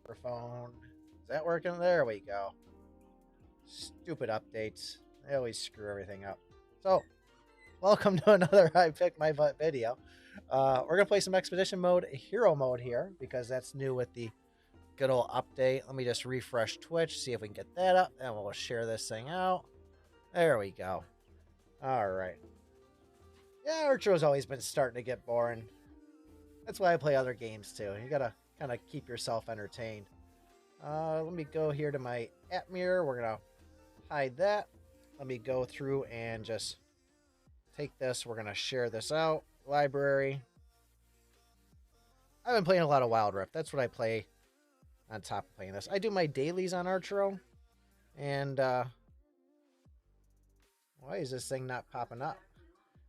Microphone. Is that working? There we go. Stupid updates. They always screw everything up. So, welcome to another I Pick My Butt video. We're going to play some Expedition mode, Hero mode here, because that's new with the good old update. Let me just refresh Twitch, see if we can get that up, and we'll share this thing out. There we go. Alright. Yeah, Archero's always been starting to get boring. That's why I play other games too. You gotta kind of keep yourself entertained. Let me go here to my app mirror. We're gonna hide that. Let me go through and just take this. We're gonna share this out. Library. I've been playing a lot of Wild Rift. That's what I play on top of playing this. I do my dailies on Archero. And why is this thing not popping up?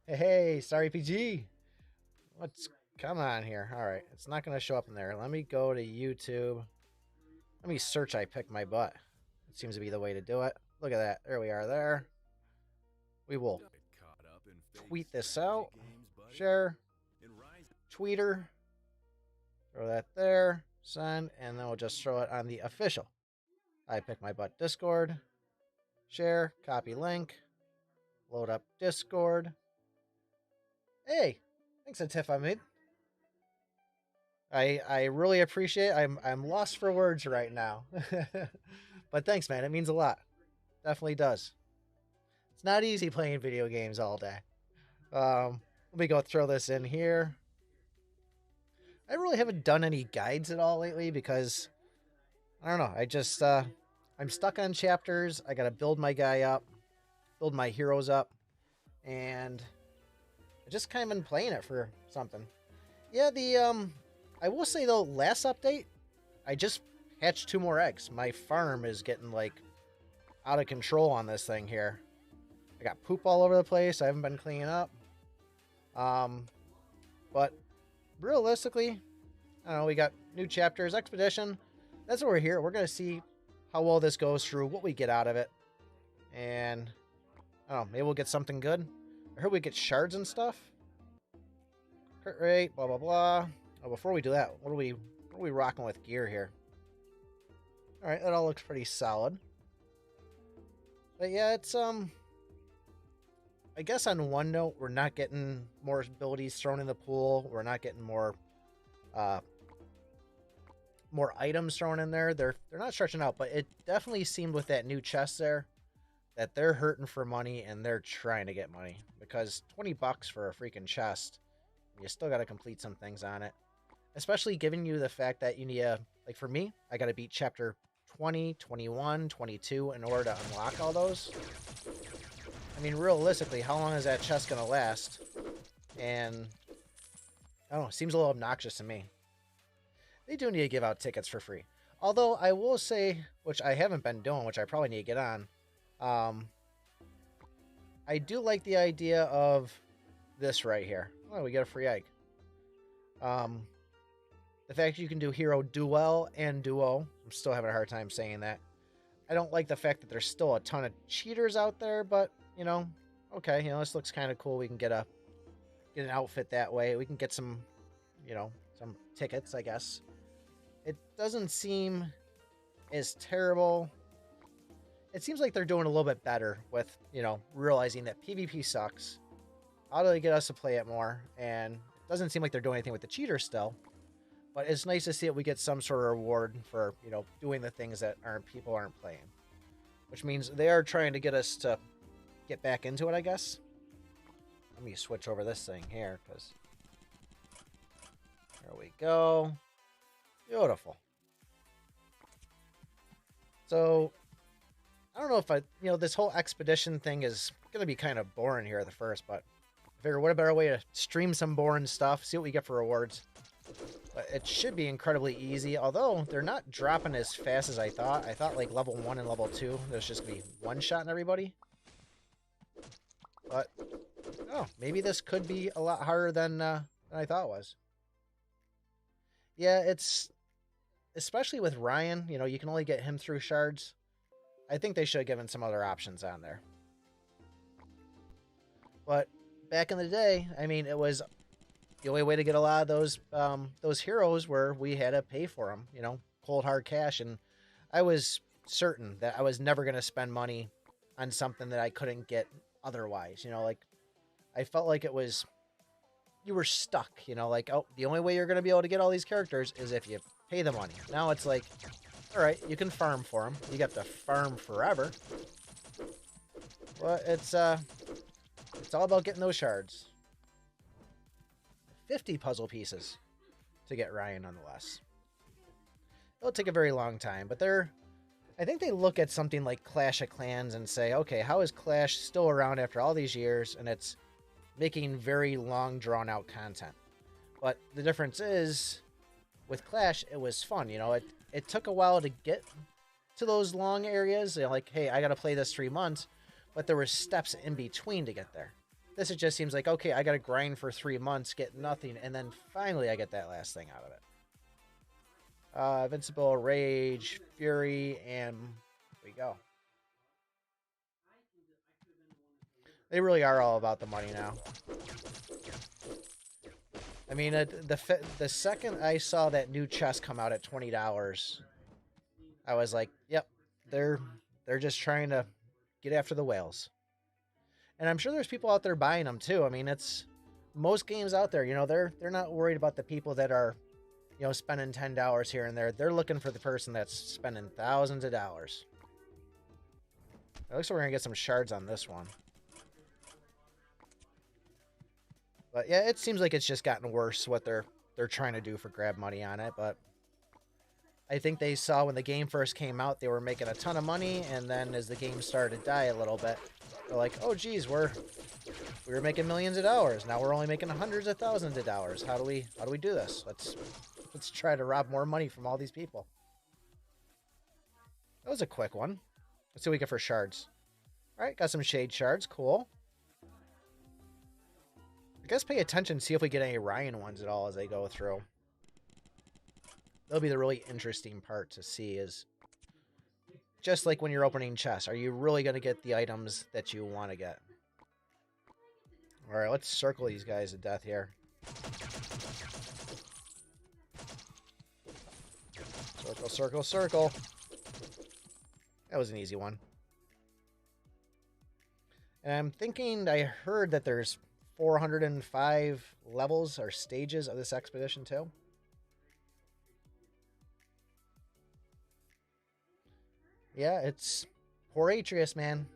Hey, sorry PG. Come on here. All right, it's not going to show up in there. Let me go to YouTube. Let me search I Pick My Butt. It seems to be the way to do it. Look at that. There we are there. We will tweet this out. Share. Tweeter. Throw that there. Send. And then we'll just throw it on the official I Pick My Butt Discord. Share. Copy link. Load up Discord. Hey, thanks a tip I made. I really appreciate it. I'm lost for words right now. But thanks, man. It means a lot. Definitely does. It's not easy playing video games all day. Let me go throw this in here. I really haven't done any guides at all lately because I don't know. I just I'm stuck on chapters. I gotta build my guy up, build my heroes up, and I just kind of been playing it for something. Yeah, I will say though, last update, I just hatched 2 more eggs. My farm is getting like out of control on this thing here. I got poop all over the place. I haven't been cleaning up. But realistically, I don't know, we got new chapters, Expedition. That's what we're here. We're gonna see how well this goes through, what we get out of it. And I don't know, maybe we'll get something good. I heard we get shards and stuff. Crit rate, blah blah blah. Oh, before we do that, what are we rocking with gear here? All right, that all looks pretty solid. But yeah, it's I guess on one note, we're not getting more abilities thrown in the pool. We're not getting more items thrown in there. They're not stretching out, but it definitely seemed with that new chest there that they're hurting for money and they're trying to get money, because $20 for a freaking chest, you still got to complete some things on it, especially giving you the fact that you need like for me, I got to beat chapter 20, 21, 22 in order to unlock all those. I mean, realistically, how long is that chest going to last? And I don't know, seems a little obnoxious to me. They do need to give out tickets for free. Although I will say, which I haven't been doing, which I probably need to get on, I do like the idea of this right here. Oh, we get a free egg. The fact that you can do hero duel and duo. I'm still having a hard time saying that. I don't like the fact that there's still a ton of cheaters out there, but, you know, okay, you know, this looks kind of cool. We can get an outfit that way. We can get some, you know, some tickets, I guess. It doesn't seem as terrible. It seems like they're doing a little bit better with, you know, realizing that PvP sucks. How do they get us to play it more? And it doesn't seem like they're doing anything with the cheaters still. But it's nice to see that we get some sort of reward for, you know, doing the things that people aren't playing. Which means they are trying to get us to get back into it, I guess. Let me switch over this thing here, because there we go. Beautiful. So I don't know if this whole expedition thing is going to be kind of boring here at the first, but I figure what a better way to stream some boring stuff, see what we get for rewards. But it should be incredibly easy, although they're not dropping as fast as I thought. I thought like level 1 and level 2, there's just going to be one-shotting everybody. But, oh, maybe this could be a lot harder than I thought it was. Yeah, it's, especially with Ryan, you know, you can only get him through shards. I think they should have given some other options on there. But back in the day, I mean, it was the only way to get a lot of those heroes where we had to pay for them, you know, cold hard cash, and I was certain that I was never going to spend money on something that I couldn't get otherwise. You know, like I felt like it was, you were stuck, you know, like, oh, the only way you're going to be able to get all these characters is if you pay the money. Now it's like, all right, you can farm for them. You got to farm forever. Well, it's all about getting those shards. 50 puzzle pieces to get Ryan, nonetheless. It'll take a very long time, but I think they look at something like Clash of Clans and say, okay, how is Clash still around after all these years? And it's making very long, drawn-out content. But the difference is, with Clash, it was fun. You know, it took a while to get to those long areas. You know, like, hey, I got to play this 3 months, but there were steps in between to get there. This, it just seems like, okay, I got to grind for 3 months, get nothing, and then finally I get that last thing out of it. Invincible, Rage, Fury, and there we go. They really are all about the money now. I mean, the second I saw that new chest come out at $20, I was like, yep, they're just trying to get after the whales. And I'm sure there's people out there buying them too. I mean, it's most games out there, you know, they're not worried about the people that are, you know, spending $10 here and there. They're looking for the person that's spending thousands of dollars. It looks like we're gonna get some shards on this one. But yeah, it seems like it's just gotten worse what they're trying to do for grab money on it. But I think they saw when the game first came out, they were making a ton of money, and then as the game started to die a little bit, they're like, oh geez, we were making millions of dollars. Now we're only making hundreds of thousands of dollars. How do we do this? Let's try to rob more money from all these people. That was a quick one. Let's see what we get for shards. All right, got some shade shards. Cool. I guess pay attention, see if we get any Ryan ones at all as they go through. That'll be the really interesting part to see, is just like when you're opening chests, are you really going to get the items that you want to get? All right, let's circle these guys to death here. Circle, circle, circle. That was an easy one. And I'm thinking, I heard that there's 405 levels or stages of this expedition too. Yeah, it's poor Atreus, man.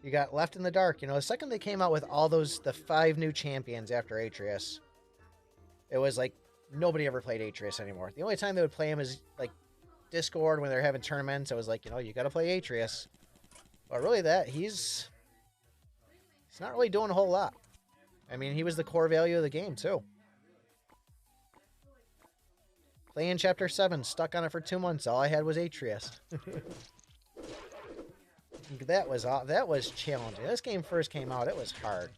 You got left in the dark. You know, the second they came out with all the 5 new champions after Atreus, it was like nobody ever played Atreus anymore. The only time they would play him is like Discord when they're having tournaments. It was like, you know, you got to play Atreus. But really, he's not really doing a whole lot. I mean, he was the core value of the game too. Playing Chapter 7, stuck on it for 2 months. All I had was Atreus. That was challenging. This game first came out, it was hard.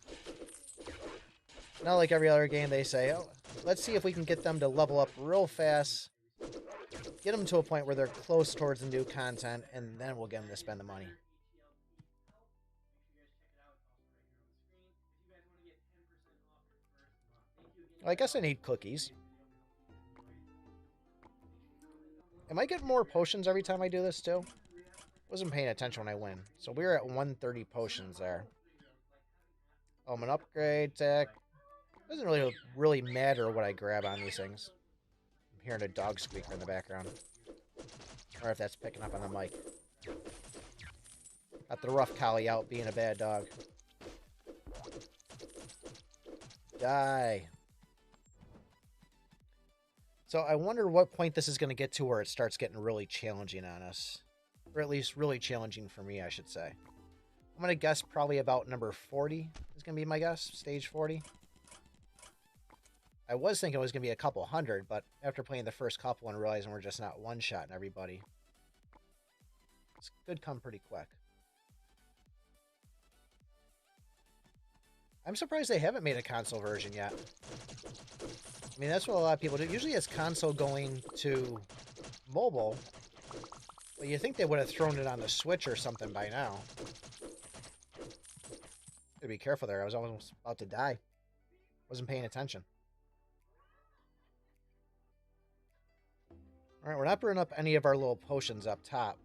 Not like every other game, they say, oh, let's see if we can get them to level up real fast, get them to a point where they're close towards the new content, and then we'll get them to spend the money. Well, I guess I need cookies. Am I getting more potions every time I do this too? Wasn't paying attention when I win. So we're at 130 potions there. I'm an upgrade tech. Doesn't really matter what I grab on these things. I'm hearing a dog squeaker in the background. Or if that's picking up on the mic. Got the rough collie out being a bad dog. Die. So I wonder what point this is going to get to where it starts getting really challenging on us. Or at least really challenging for me, I should say. I'm going to guess probably about number 40 is going to be my guess. Stage 40. I was thinking it was going to be a couple hundred, but after playing the first couple and realizing we're just not one-shotting everybody, this could come pretty quick. I'm surprised they haven't made a console version yet. I mean, that's what a lot of people do. Usually it's console going to mobile. But you think they would have thrown it on the Switch or something by now. Gotta be careful there. I was almost about to die. Wasn't paying attention. All right, we're not burning up any of our little potions up top.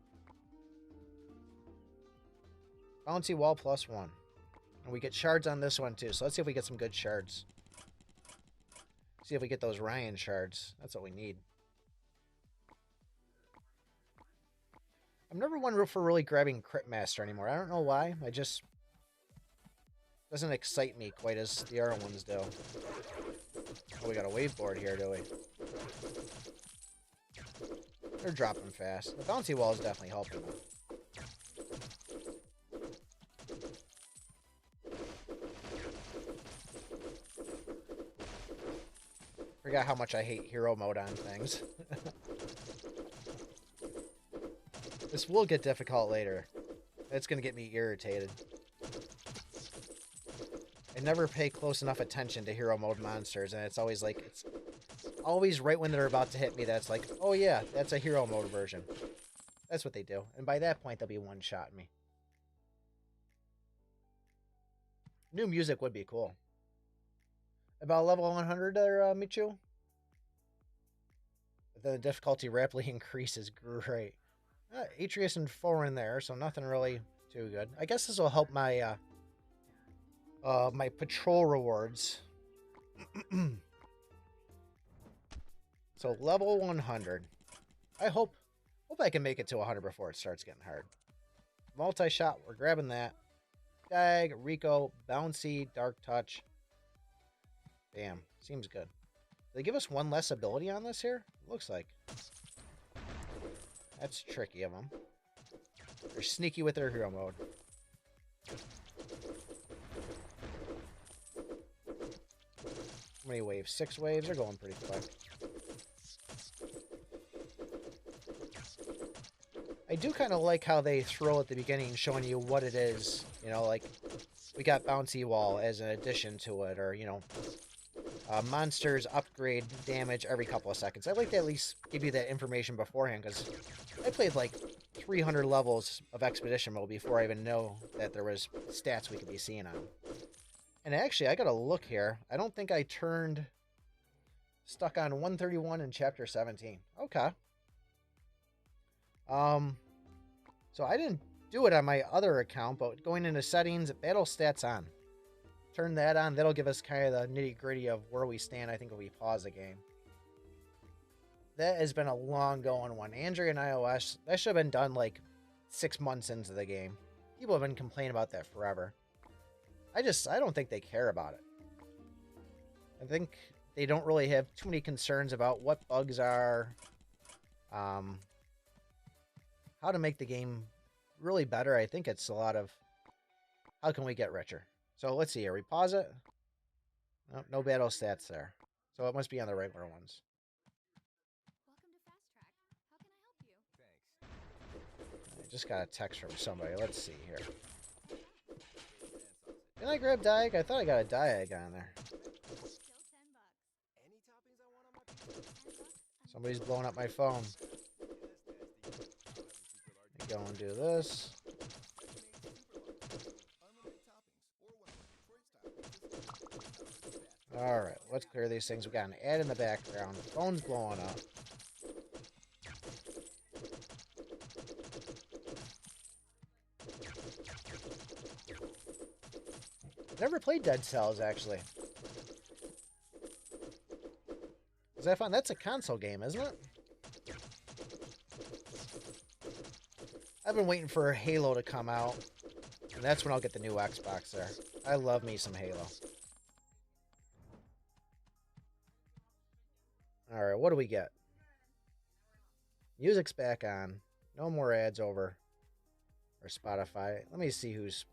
Bouncy wall +1. And we get shards on this one too. So let's see if we get some good shards. See if we get those Ryan shards. That's what we need. I'm never one for really grabbing Crit Master anymore. I don't know why. I just... doesn't excite me quite as the other ones do. Oh, we got a wave board here, do we? They're dropping fast. The bouncy wall is definitely helping them. Forgot how much I hate hero mode on things. This will get difficult later. It's going to get me irritated. I never pay close enough attention to hero mode monsters, and it's always like, it's always right when they're about to hit me that's like, oh yeah, that's a hero mode version. That's what they do. And by that point, they'll be one-shotting me. New music would be cool. About level 100 there, Michu? The difficulty rapidly increases. Great. Atreus and 4 in there, so nothing really too good. I guess this will help my my patrol rewards. So level 100. I hope I can make it to 100 before it starts getting hard. Multi-shot, we're grabbing that. Dag, Rico, Bouncy, Dark Touch. Damn, seems good. They give us one less ability on this here? Looks like. That's tricky of them. They're sneaky with their hero mode. How many waves? 6 waves? They're going pretty quick. I do kind of like how they throw at the beginning showing you what it is. You know, like, we got Bouncy Wall as an addition to it, or, you know, monsters upgrade damage every couple of seconds. I'd like to at least give you that information beforehand, because I played like 300 levels of Expedition mode before I even know that there was stats we could be seeing on. And actually, I gotta look here. I don't think I turned stuck on 131 in Chapter 17. Okay. So I didn't do it on my other account, but going into settings, battle stats on. Turn that on. That'll give us kind of the nitty-gritty of where we stand, I think, when we pause the game. That has been a long going one. Android and iOS, that should have been done like 6 months into the game. People have been complaining about that forever. I don't think they care about it. I think they don't really have too many concerns about what bugs are, how to make the game really better. I think it's a lot of, how can we get richer? So let's see here. We pause it. Nope, no battle stats there. So it must be on the regular ones. I just got a text from somebody. Let's see here. Did I grab Diag? I thought I got a Diag on there. Somebody's blowing up my phone. Let me go and do this. Alright, let's clear these things. We got an ad in the background. The phone's blowing up. Never played Dead Cells, actually. Because I found that's a console game, isn't it? I've been waiting for Halo to come out. And that's when I'll get the new Xbox there. I love me some Halo. Alright, what do we get? Music's back on. No more ads over. Or Spotify. Let me see who's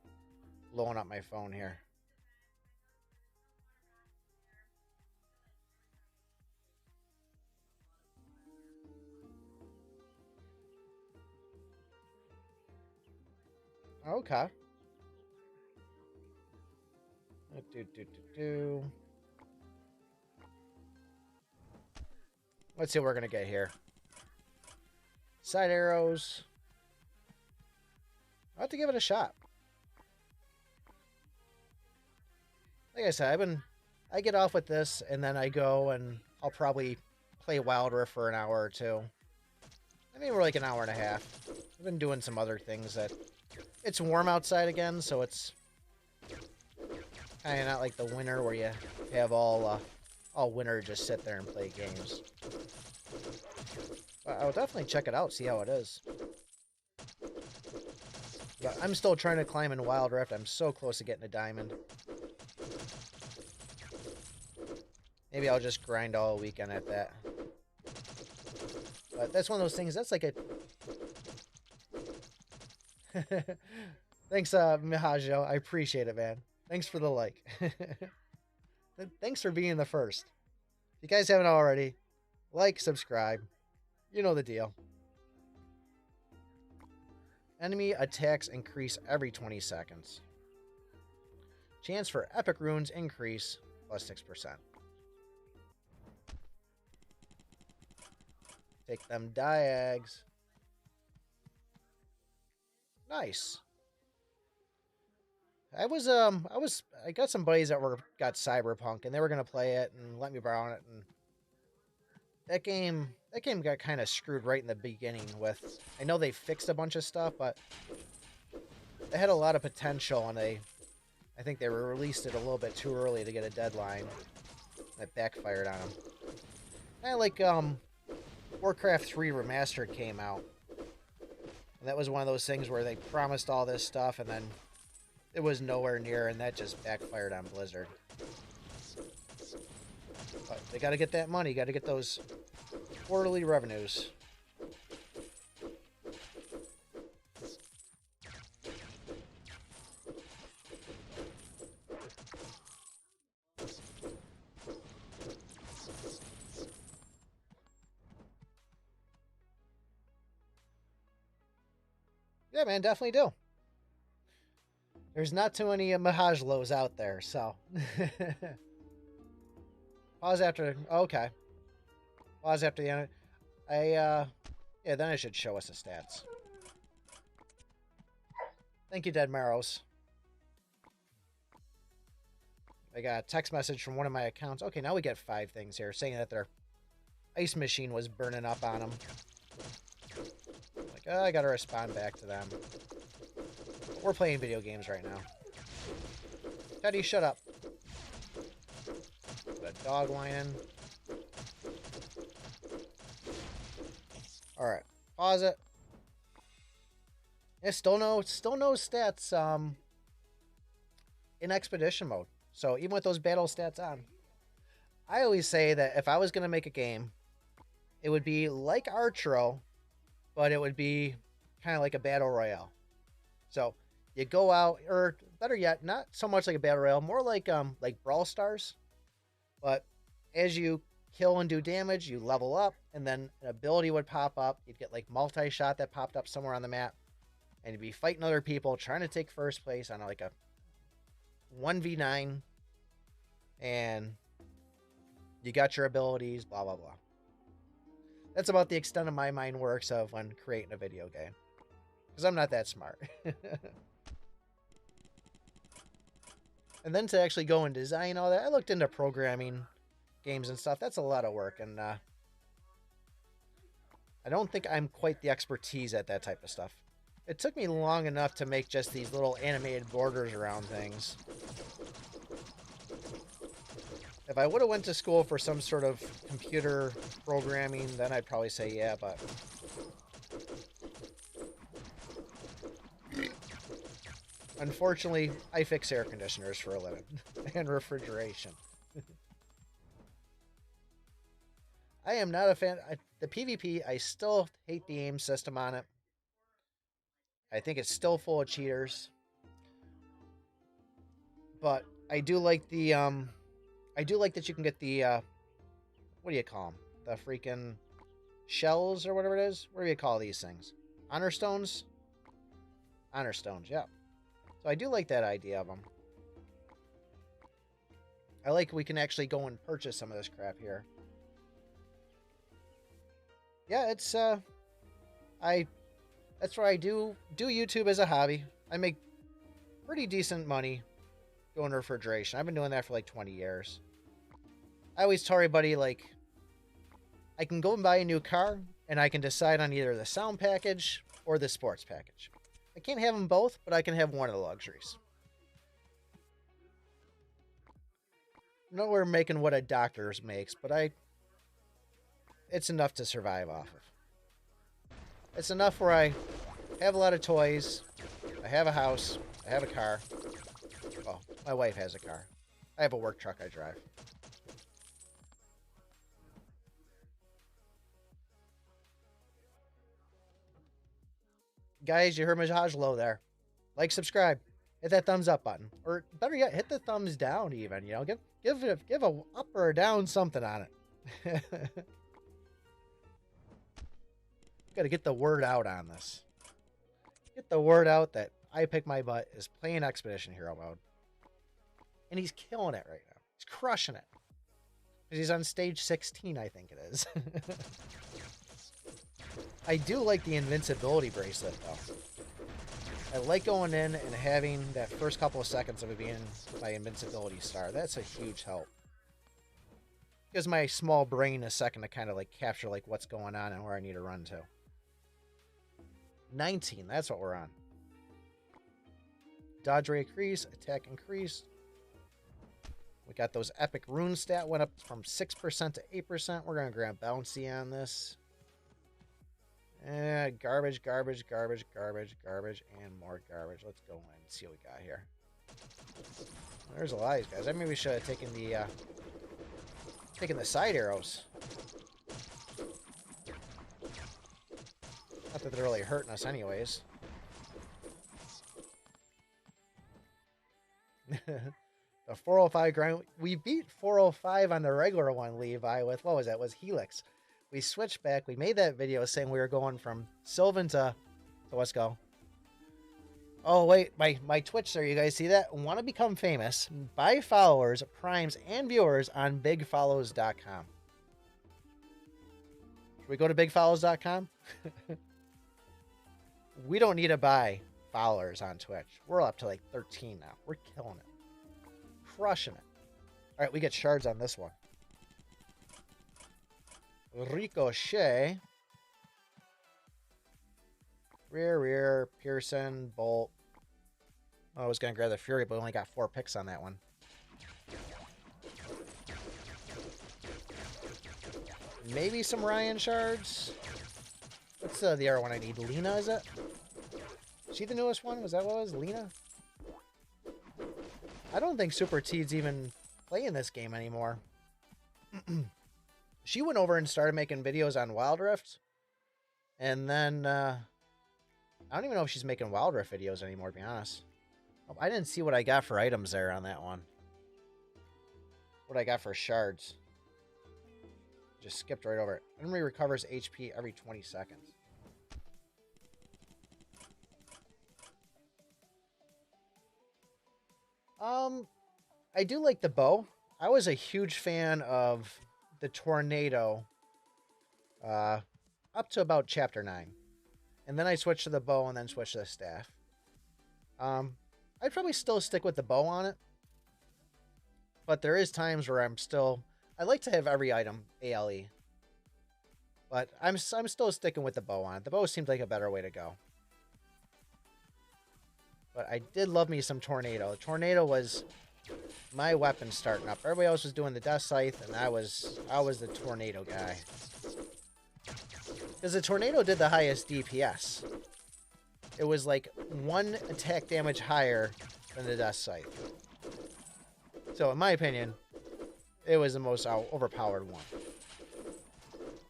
blowing up my phone here. Okay. Let's see what we're going to get here. Side arrows. I'll have to give it a shot. Like I said, I get off with this, and then I go and I'll probably play Wild Rift for an hour or two. maybe we're like an hour and a half. I've been doing some other things that... It's warm outside again, so it's kind of not like the winter where you have all winter just sit there and play games. But I'll definitely check it out, see how it is. But I'm still trying to climb in Wild Rift. I'm so close to getting a diamond. Maybe I'll just grind all weekend at that. But that's one of those things, that's like a... Thanks, Mihajo. I appreciate it, man. Thanks for the like. Thanks for being the first. If you guys haven't already, like, subscribe. You know the deal. Enemy attacks increase every 20 seconds. Chance for epic runes increase plus 6%. Take them diags. Nice. I got some buddies that got Cyberpunk and they were gonna play it and let me borrow it, and that game got kind of screwed right in the beginning with, I know they fixed a bunch of stuff, but they had a lot of potential and I think they released it a little bit too early to get a deadline. That backfired on them. And like Warcraft 3 Remastered came out. And that was one of those things where they promised all this stuff and then it was nowhere near, and that just backfired on Blizzard. But they got to get that money. Got to get those quarterly revenues. Yeah, man, definitely do. There's not too many Mahajlos out there, so. Pause after. Okay. Pause after the end. Yeah, then it should show us the stats. Thank you, Dead Marrows. I got a text message from one of my accounts. Okay, now we get 5 things here saying that their ice machine was burning up on them. Like, oh, I gotta respond back to them. We're playing video games right now. Teddy, shut up. Got a dog whining. Alright. Pause it. Yeah, still no stats in expedition mode. So even with those battle stats on. I always say that if I was gonna make a game, it would be like Archero, but it would be kind of like a battle royale. So you go out, or better yet, not so much like a battle royale, more like Brawl Stars. But as you kill and do damage, you level up, and then an ability would pop up. You'd get like multi-shot that popped up somewhere on the map, and you'd be fighting other people, trying to take first place on like a 1v9, and you got your abilities, blah, blah, blah. That's about the extent of my mind works of when creating a video game. Because I'm not that smart. And then to actually go and design all that, I looked into programming games and stuff. That's a lot of work, and I don't think I'm quite the expertise at that type of stuff. It took me long enough to make just these little animated borders around things. If I would have went to school for some sort of computer programming, then I'd probably say yeah, but... Unfortunately, I fix air conditioners for a living. And refrigeration. I am not a fan... The PvP, I still hate the aim system on it. I think it's still full of cheaters. But I do like the... I do like that you can get the... what do you call them? The freaking shells or whatever it is? What do you call these things? Honor stones? Honor stones, yeah. So I do like that idea of them. I like we can actually go and purchase some of this crap here. Yeah, it's that's what I do YouTube as a hobby. I make pretty decent money doing refrigeration. I've been doing that for like 20 years. I always tell everybody, like, I can go and buy a new car and I can decide on either the sound package or the sports package. I can't have them both, but I can have one of the luxuries. No, we're making what a doctor's makes, but it's enough to survive off of. It's enough where I have a lot of toys, I have a house, I have a car. Oh, my wife has a car. I have a work truck I drive. Guys, you heard Majaj Low there. Like, subscribe, hit that thumbs up button, or better yet, hit the thumbs down. Even, you know, give a up or a down something on it. Got to get the word out on this. Get the word out that iPICKmyBUTT is playing Expedition Hero mode, and he's killing it right now. He's crushing it. Because he's on stage 16, I think it is. I do like the invincibility bracelet, though. I like going in and having that first couple of seconds of it being my invincibility star. That's a huge help. Gives my small brain a second to kind of like capture like what's going on and where I need to run to. 19, that's what we're on. Dodge rate increase, attack increase. We got those epic rune stat went up from 6% to 8%. We're going to grab bouncy on this. Garbage, garbage, garbage, garbage, garbage, and more garbage. Let's go in and see what we got here. There's a lot of these guys. I maybe should have taken the side arrows. Not that they're really hurting us anyways. The 405 grind. We beat 405 on the regular one, Levi, with, what was that? It was Helix. We switched back. We made that video saying we were going from Sylvan to let's go. Oh, wait. My Twitch there. You guys see that? Want to become famous? Buy followers, primes, and viewers on bigfollows.com. Should we go to bigfollows.com? We don't need to buy followers on Twitch. We're up to like 13 now. We're killing it. Crushing it. All right, we get shards on this one. Ricochet. Rear, Pearson, Bolt. Oh, I was going to grab the Fury, but we only got 4 picks on that one. Maybe some Ryan shards. What's the other one I need? Lena, is it? Is she the newest one? Was that what it was? Lena? I don't think Super T's even playing this game anymore. She went over and started making videos on Wild Rift. And then, I don't even know if she's making Wild Rift videos anymore, to be honest. Oh, I didn't see what I got for items there on that one. What I got for shards. Just skipped right over it. Enemy recovers HP every 20 seconds. I do like the bow. I was a huge fan of the tornado up to about chapter 9. And then I switched to the bow and then switched to the staff. I'd probably still stick with the bow on it. But there is times where I like to have every item ALE. But I'm still sticking with the bow on it. The bow seemed like a better way to go. But I did love me some Tornado. Tornado was my weapon starting up. Everybody else was doing the Death Scythe, and I was the Tornado guy. Because the Tornado did the highest DPS. It was like 1 attack damage higher than the Death Scythe. So in my opinion, it was the most overpowered one.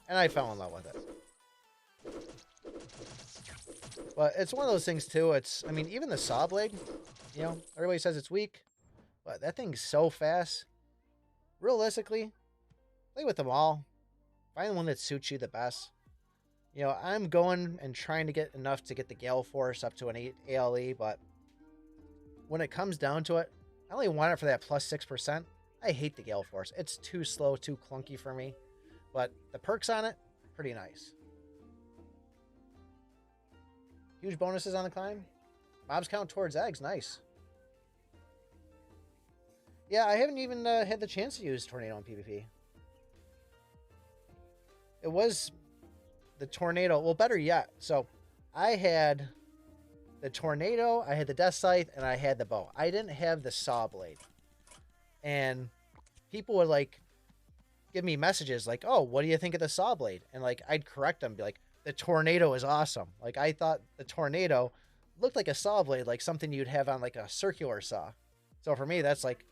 And I fell in love with it. But it's one of those things too. I mean, even the saw blade, you know, everybody says it's weak, but that thing's so fast. Realistically, play with them all. Find the one that suits you the best. You know, I'm going and trying to get enough to get the Gale Force up to an 8 ALE, but when it comes down to it, I only want it for that plus 6%. I hate the Gale Force. It's too slow, too clunky for me. But the perks on it, pretty nice. Huge bonuses on the climb. Mobs count towards eggs. Nice. Yeah, I haven't even had the chance to use Tornado in PvP. It was the tornado. Well, better yet. So I had the tornado, I had the death scythe, and I had the bow. I didn't have the saw blade. And people would like give me messages like, "Oh, what do you think of the saw blade?" And like I'd correct them, be like, "The tornado is awesome." Like I thought the tornado looked like a saw blade, like something you'd have on like a circular saw. So for me, that's like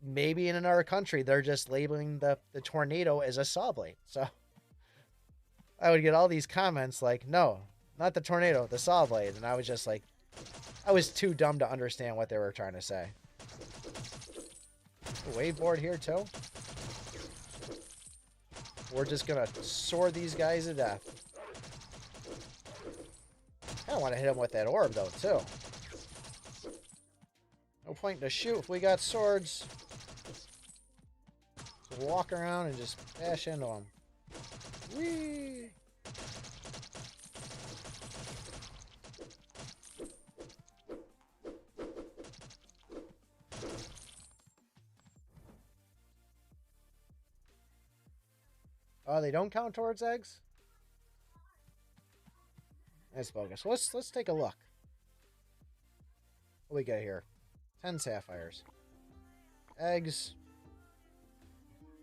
maybe in another country they're just labeling the tornado as a saw blade. So I would get all these comments like, "No, not the tornado, the saw blade," and I was just like, I was too dumb to understand what they were trying to say. A wave board here too. We're just gonna sword these guys to death. I don't want to hit them with that orb though too. No point to shoot if we got swords. Just walk around and just bash into them. Whee! Oh, they don't count towards eggs? That's bogus. Let's take a look. What do we got here? 10 sapphires. Eggs.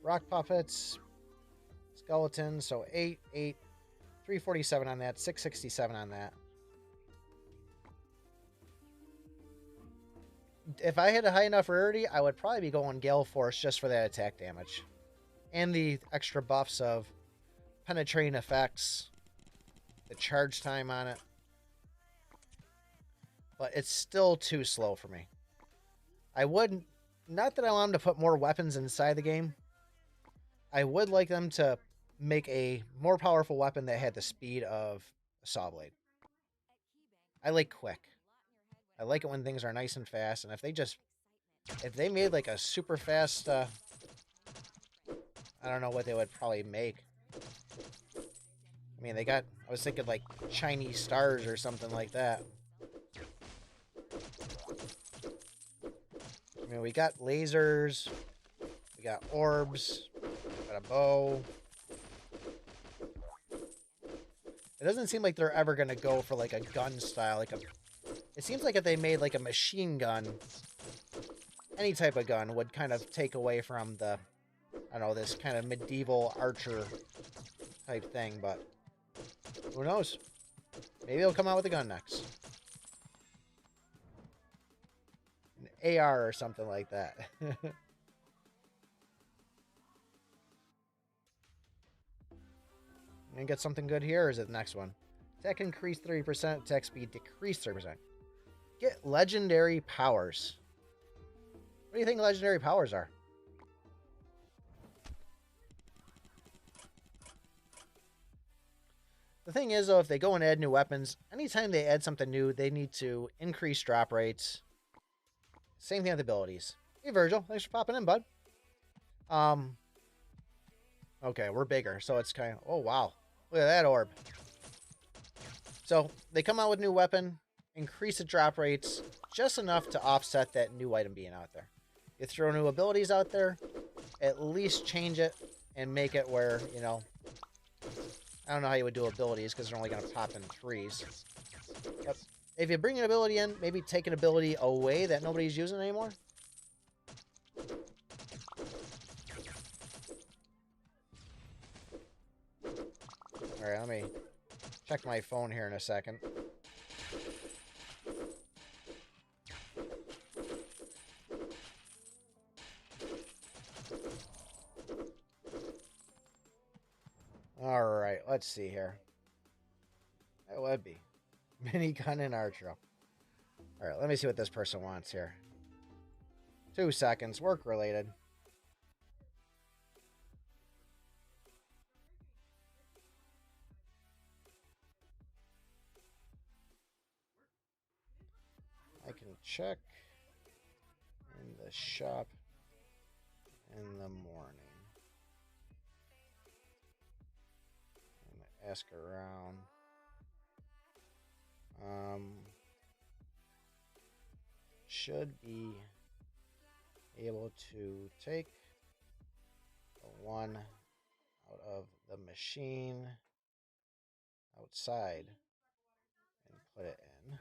Rock puppets. Skeletons. So 8, 8. 347 on that. 667 on that. If I had a high enough rarity, I would probably be going Gale Force just for that attack damage. And the extra buffs of penetrating effects, the charge time on it. But it's still too slow for me. I would, not that I want them to put more weapons inside the game. I would like them to make a more powerful weapon that had the speed of a saw blade. I like quick. I like it when things are nice and fast. And if they made like a super fast, I don't know what they would probably make. I mean, I was thinking like Chinese stars or something like that. I mean, we got lasers, we got orbs, we got a bow. It doesn't seem like they're ever going to go for like a gun style. It seems like if they made like a machine gun, any type of gun would kind of take away from the, I don't know, this kind of medieval archer type thing, but who knows? Maybe they'll come out with a gun next. An AR or something like that. And get something good here, or is it the next one? Attack increase 30%, attack speed decrease 30%. Get legendary powers. What do you think legendary powers are? The thing is, though, if they go and add new weapons, anytime they add something new, they need to increase drop rates. Same thing with abilities. Hey, Virgil, thanks for popping in, bud. Okay, we're bigger, so it's kind of... Oh, wow. Look at that orb. So, they come out with new weapon, increase the drop rates, just enough to offset that new item being out there. You throw new abilities out there, at least change it, and make it where, you know... I don't know how you would do abilities, because they're only going to pop in threes. But if you bring an ability in, maybe take an ability away that nobody's using anymore. Alright, let me check my phone here in a second. Alright, let's see here. That would be minigun and Archero. Alright, let me see what this person wants here. 2 seconds, work related. I can check in the shop in the morning. I'm gonna ask around. Should be able to take the one out of the machine outside and put it in.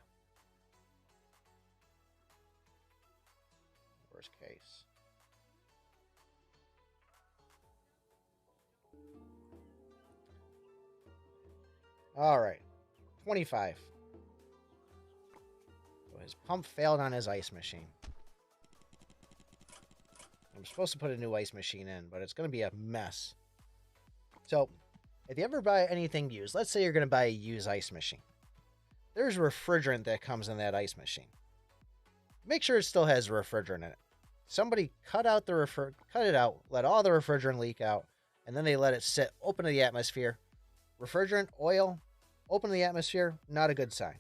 Worst case. All right, 25. So his pump failed on his ice machine. I'm supposed to put a new ice machine in, but it's going to be a mess. So, if you ever buy anything used, let's say you're going to buy a used ice machine. There's refrigerant that comes in that ice machine. Make sure it still has refrigerant in it. Somebody cut it out, let all the refrigerant leak out, and then they let it sit open to the atmosphere. Refrigerant, oil, open to the atmosphere, not a good sign.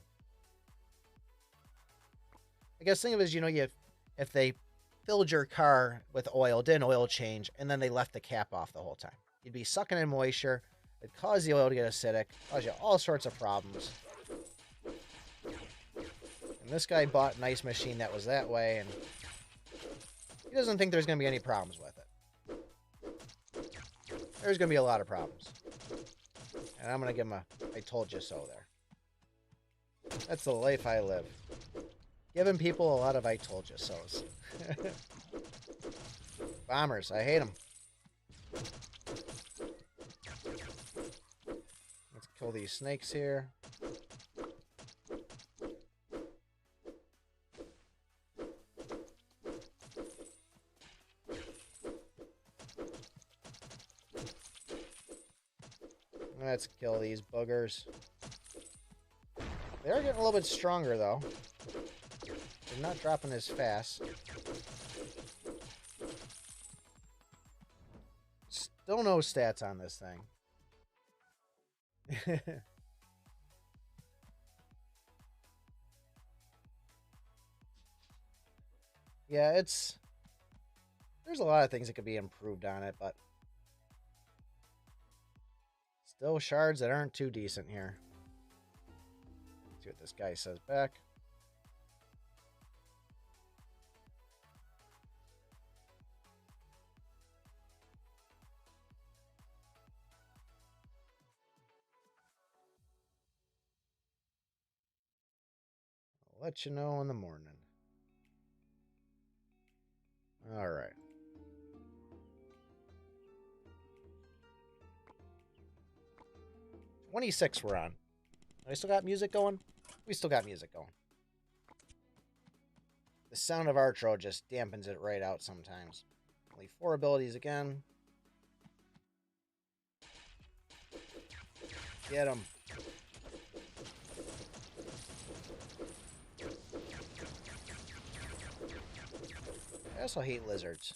I guess think of it as, if they filled your car with oil, did an oil change, and then they left the cap off the whole time. You'd be sucking in moisture. It'd cause the oil to get acidic, cause you all sorts of problems. And this guy bought an ice machine that was that way, and he doesn't think there's going to be any problems with it. There's going to be a lot of problems. And I'm going to give him a I told you so there. That's the life I live. Giving people a lot of I told you so's. Bombers, I hate them. Let's kill these snakes here. Let's kill these boogers. They're getting a little bit stronger, though. They're not dropping as fast. Still no stats on this thing. Yeah, there's a lot of things that could be improved on it, but still shards that aren't too decent here. Let's see what this guy says back. I'll let you know in the morning. All right. $26 we're on. I still got music going? We still got music going. The sound of Archero just dampens it right out sometimes. Only 4 abilities again. Get him. I also hate lizards.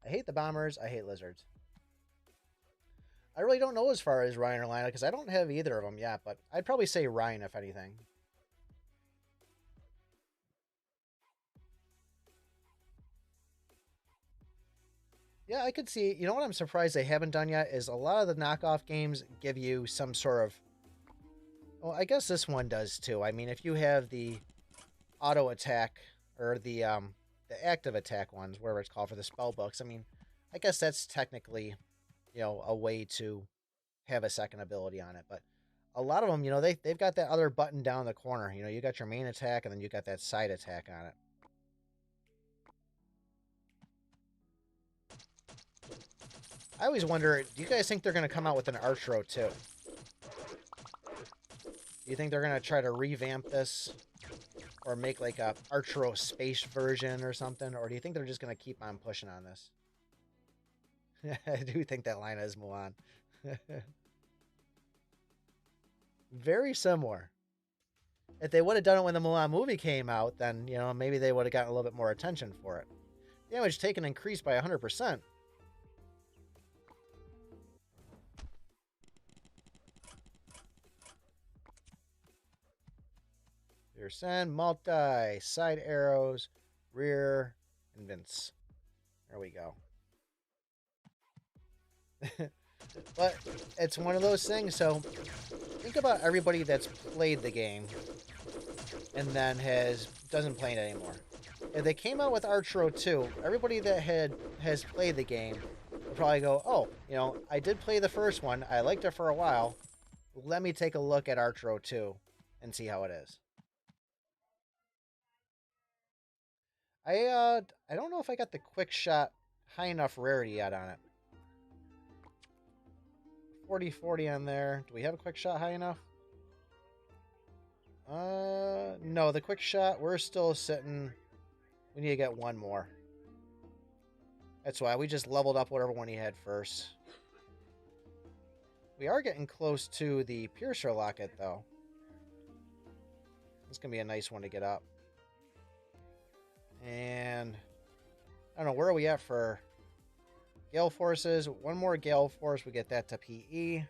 I hate the bombers. I hate lizards. I really don't know as far as Ryan or Lina because I don't have either of them yet, but I'd probably say Ryan if anything. Yeah, I could see. You know what I'm surprised they haven't done yet is a lot of the knockoff games give you some sort of... Well, I guess this one does too. I mean, if you have the auto attack or the active attack ones, whatever it's called for the spell books, I mean, I guess that's technically, a way to have a second ability on it. But a lot of them, they've got that other button down in the corner. You got your main attack and then you got that side attack on it. I always wonder, do you guys think they're going to come out with an Archero too? Do you think they're going to try to revamp this? Or make like a Archero space version or something? Or do you think they're just going to keep on pushing on this? I do think that Lina is Mulan. Very similar. If they would have done it when the Mulan movie came out, then, maybe they would have gotten a little bit more attention for it. Damage taken increased by 100%. Your send, multi, side arrows, rear, and Vince. There we go. But it's one of those things, so think about everybody that's played the game and then doesn't play it anymore. If they came out with Archero 2, everybody that has played the game would probably go, oh, I did play the first one, I liked it for a while, let me take a look at Archero 2 and see how it is. I don't know if I got the quick shot high enough rarity yet on it. 40-40 on there. Do we have a quick shot high enough? No, the quick shot, we're still sitting. We need to get one more. That's why we just leveled up whatever one he had first. We are getting close to the Piercer Locket, though. It's going to be a nice one to get up. And I don't know, where are we at for Gale Forces? One more Gale Force, we get that to PE. And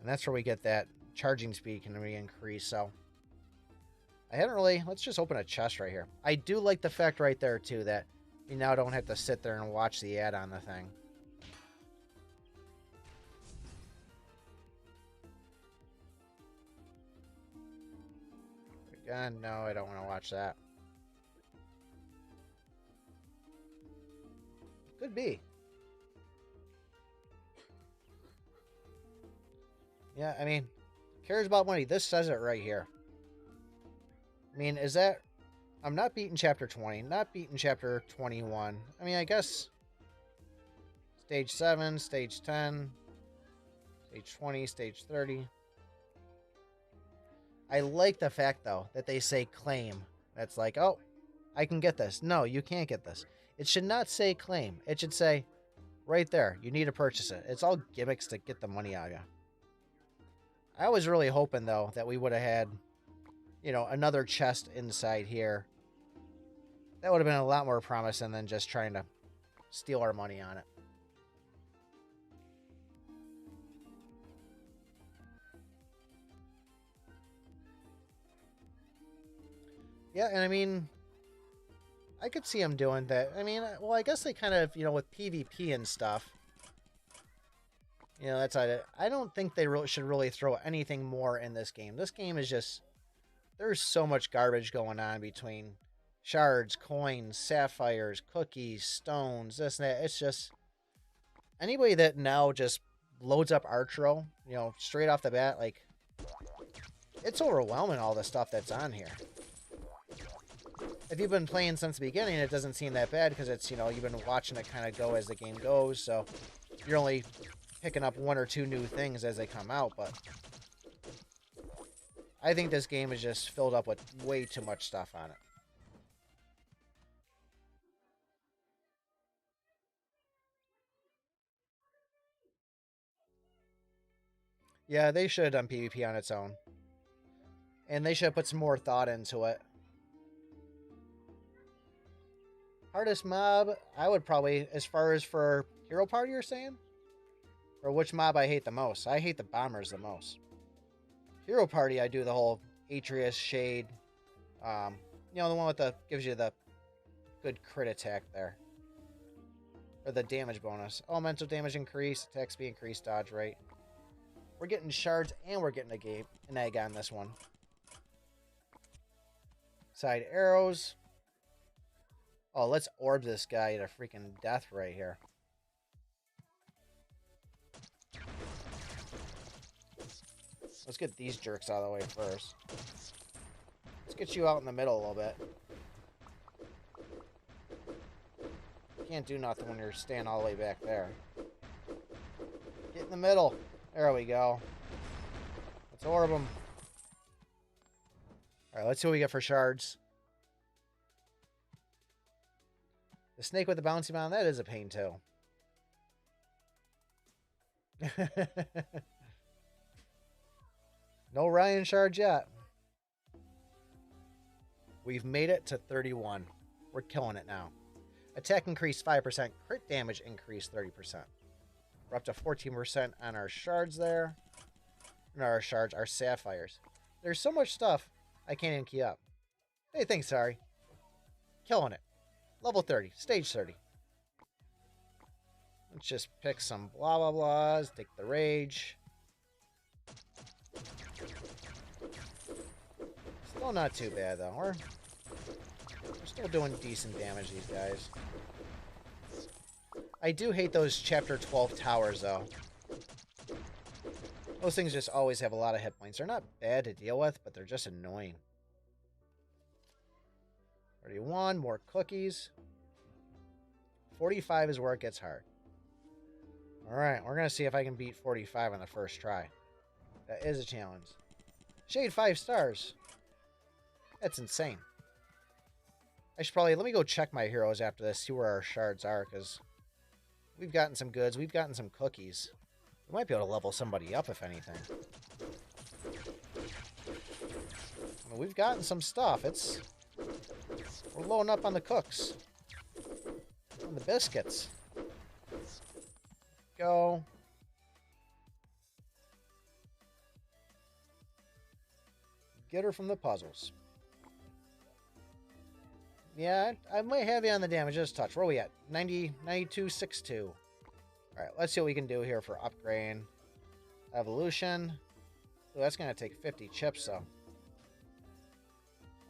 that's where we get that charging speed can be increased. So I hadn't really, let's just open a chest right here. I do like the fact right there too that we now don't have to sit there and watch the ad on the thing. Again, no, I don't want to watch that. Could be. Yeah, I mean, cares about money. This says it right here. I mean, is that... I'm not beating Chapter 20. Not beating Chapter 21. I mean, I guess... Stage 7, Stage 10, Stage 20, Stage 30. I like the fact, though, that they say claim. That's like, oh, I can get this. No, you can't get this. It should not say claim. It should say, right there, you need to purchase it. It's all gimmicks to get the money out of you. I was really hoping, though, that we would have had, you know, another chest inside here. That would have been a lot more promising than just trying to steal our money on it. Yeah, and I mean, I could see them doing that. I mean, well, I guess they kind of, you know, with PvP and stuff, you know, that's I don't think they should really throw anything more in this game. This game is just, there's so much garbage going on between shards, coins, sapphires, cookies, stones, this and that. It's just, anybody that now just loads up Archero, you know, straight off the bat, like, it's overwhelming all the stuff that's on here. If you've been playing since the beginning, it doesn't seem that bad because it's, you know, you've been watching it kind of go as the game goes, so you're only picking up one or two new things as they come out, but I think this game is just filled up with way too much stuff on it. Yeah, they should have done PvP on its own. And they should have put some more thought into it. Hardest mob, I would probably, as far as for Hero Party, you're saying? Or which mob I hate the most? I hate the bombers the most. Hero Party, I do the whole Atreus, Shade. You know, the one with the, gives you the good crit attack there. Or the damage bonus. Elemental damage increase, attack speed increase, dodge rate. We're getting shards and we're getting an egg on this one. Side arrows. Oh, let's orb this guy to freaking death right here. Let's get these jerks out of the way first. Let's get you out in the middle a little bit. Can't do nothing when you're standing all the way back there. Get in the middle. There we go. Let's orb them. Alright, let's see what we get for shards. The snake with the bouncy mound, that is a pain too. No Ryan shards yet. We've made it to 31. We're killing it now. Attack increased 5%. Crit damage increased 30%. We're up to 14% on our shards there. No, our shards, our sapphires. There's so much stuff, I can't even keep up. Hey, thanks, sorry. Killing it. Level 30. Stage 30. Let's just pick some blah, blah, blahs. Take the rage. Still not too bad, though. We're still doing decent damage, these guys. I do hate those Chapter 12 towers, though. Those things just always have a lot of hit points. They're not bad to deal with, but they're just annoying. 31, more cookies. 45 is where it gets hard. Alright, we're going to see if I can beat 45 on the first try. That is a challenge. Shade 5 stars. That's insane. I should probably... Let me go check my heroes after this, see where our shards are, because we've gotten some goods. We've gotten some cookies. We might be able to level somebody up, if anything. I mean, we've gotten some stuff. We're loading up on the cooks. On the biscuits. Go. Get her from the puzzles. Yeah, I might have you on the damage just a touch. Where are we at? 92.62. Alright, let's see what we can do here for upgrade. Evolution. Ooh, that's going to take 50 chips, though.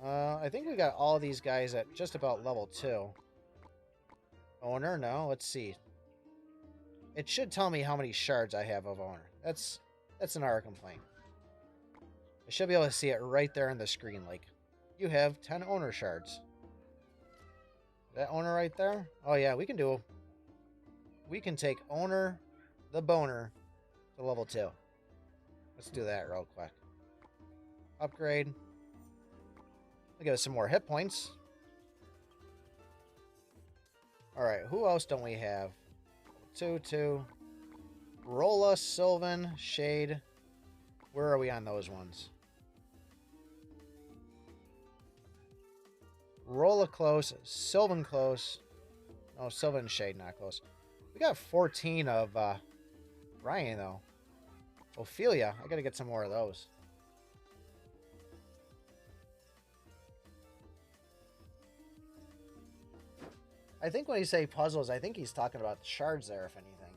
I think we got all these guys at just about level 2. Owner? No, let's see. It should tell me how many shards I have of owner. That's an our complaint. I should be able to see it right there on the screen, like, you have 10 owner shards. That owner right there? Oh yeah, we can take owner the boner to level 2. Let's do that real quick. Upgrade. We'll give us some more hit points. Alright, who else don't we have? 2. Rolla, Sylvan, Shade. Where are we on those ones? Rolla close, Sylvan close. No, Sylvan and Shade not close. We got 14 of Ryan, though. Ophelia. I gotta get some more of those. I think when you say puzzles, I think he's talking about the shards there, if anything.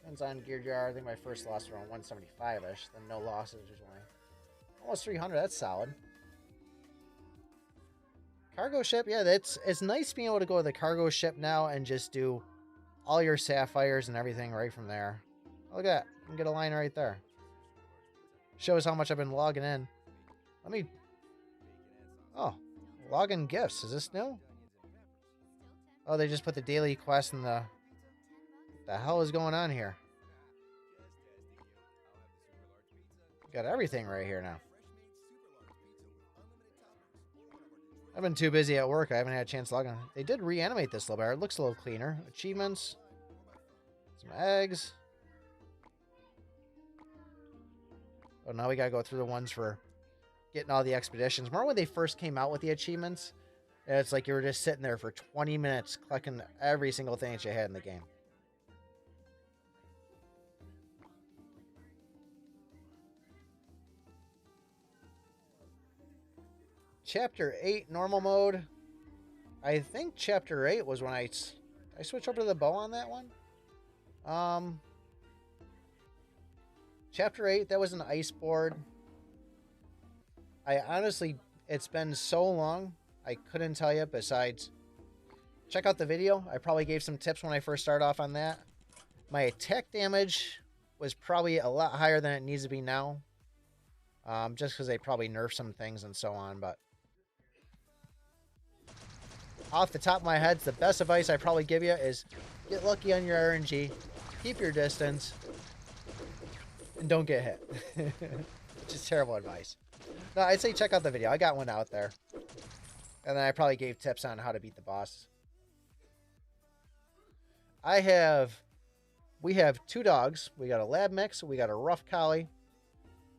Depends on gear jar. I think my first loss was around 175-ish. Then no losses usually. Almost 300. That's solid. Cargo ship. Yeah, it's nice being able to go to the cargo ship now and just do all your sapphires and everything right from there. Look at that. You can get a line right there. Shows how much I've been logging in. Let me... Oh. Login gifts. Is this new? Oh, they just put the daily quest in the... What the hell is going on here? Got everything right here now. I've been too busy at work. I haven't had a chance to log in. They did reanimate this a little bit. It looks a little cleaner. Achievements. Some eggs. Oh, now we gotta go through the ones for getting all the expeditions. Remember when they first came out with the achievements? It's like you were just sitting there for 20 minutes collecting every single thing that you had in the game. Chapter 8 normal mode. I think Chapter 8 was when I switched over to the bow on that one. Chapter 8, that was an ice board. I honestly, it's been so long, I couldn't tell you. Besides, check out the video. I probably gave some tips when I first started off on that. My attack damage was probably a lot higher than it needs to be now. Just because they probably nerfed some things and so on, but off the top of my head, the best advice I probably give you is get lucky on your RNG, keep your distance, and don't get hit. Just terrible advice. No, I'd say check out the video. I got one out there. And then I probably gave tips on how to beat the boss. We have 2 dogs. We got a lab mix. We got a rough collie.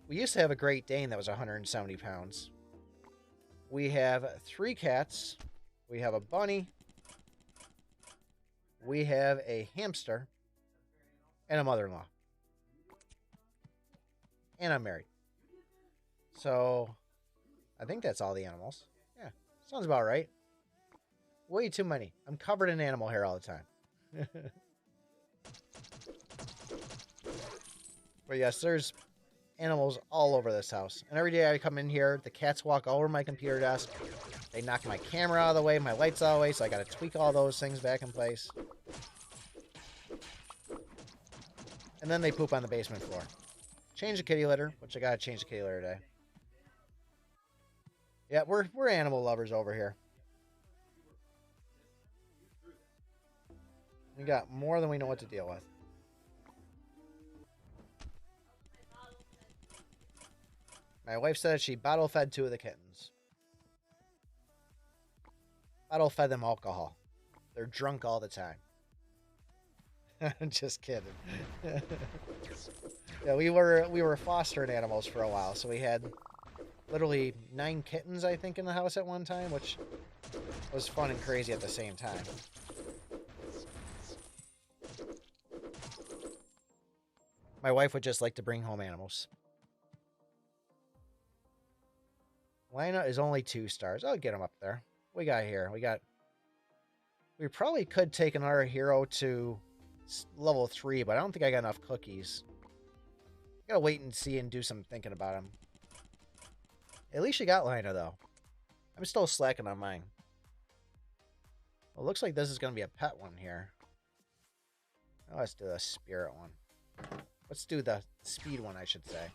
We used to have a Great Dane that was 170 pounds. We have 3 cats. We have a bunny. We have a hamster. And a mother-in-law. And I'm married. So, I think that's all the animals. Yeah, sounds about right. Way too many. I'm covered in animal hair all the time. But yes, there's animals all over this house. And every day I come in here, the cats walk all over my computer desk. They knock my camera out of the way, my lights out of the way, so I gotta tweak all those things back in place. And then they poop on the basement floor. Change the kitty litter, which I gotta change the kitty litter today. Yeah, we're animal lovers over here. We got more than we know what to deal with. My wife said she bottle fed 2 of the kittens. Bottle fed them alcohol. They're drunk all the time. Just kidding. Yeah, we were fostering animals for a while, so we had literally 9 kittens, I think, in the house at one time, which was fun and crazy at the same time. My wife would just like to bring home animals. Lina is only 2 stars. I'll get him up there. What we got here? We probably could take another hero to level 3, but I don't think I got enough cookies. Gotta wait and see and do some thinking about him. At least you got Lina, though. I'm still slacking on mine. Well, it looks like this is going to be a pet one here. Oh, let's do the spirit one. Let's do the speed one, I should say.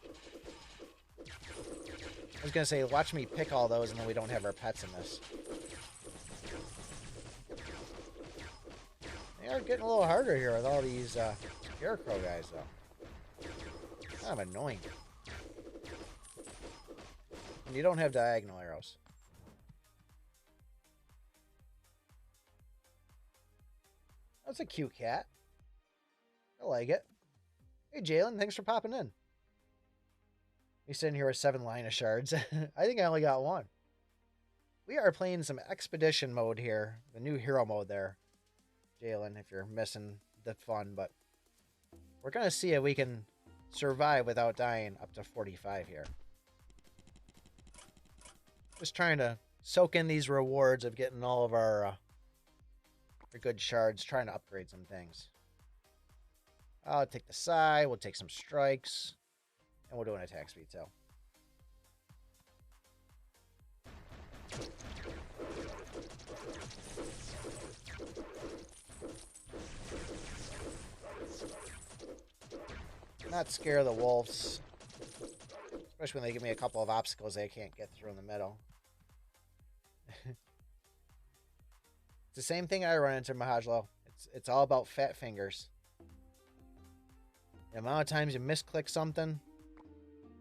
I was going to say, watch me pick all those and then we don't have our pets in this. They are getting a little harder here with all these scarecrow guys, though. Kind of annoying. And you don't have diagonal arrows. That's a cute cat. I like it. Hey, Jalen, thanks for popping in. We sitting here with 7 Lina shards. I think I only got 1. We are playing some expedition mode here. The new hero mode there. Jalen, if you're missing the fun. But we're going to see if we can survive without dying up to 45 here. Just trying to soak in these rewards of getting all of our good shards. Trying to upgrade some things. I'll take the side. We'll take some strikes. And we'll do an attack speed too. Not scare the wolves. Especially when they give me a couple of obstacles they can't get through in the middle. It's the same thing I run into, Mahajlo. It's all about fat fingers. The amount of times you misclick something,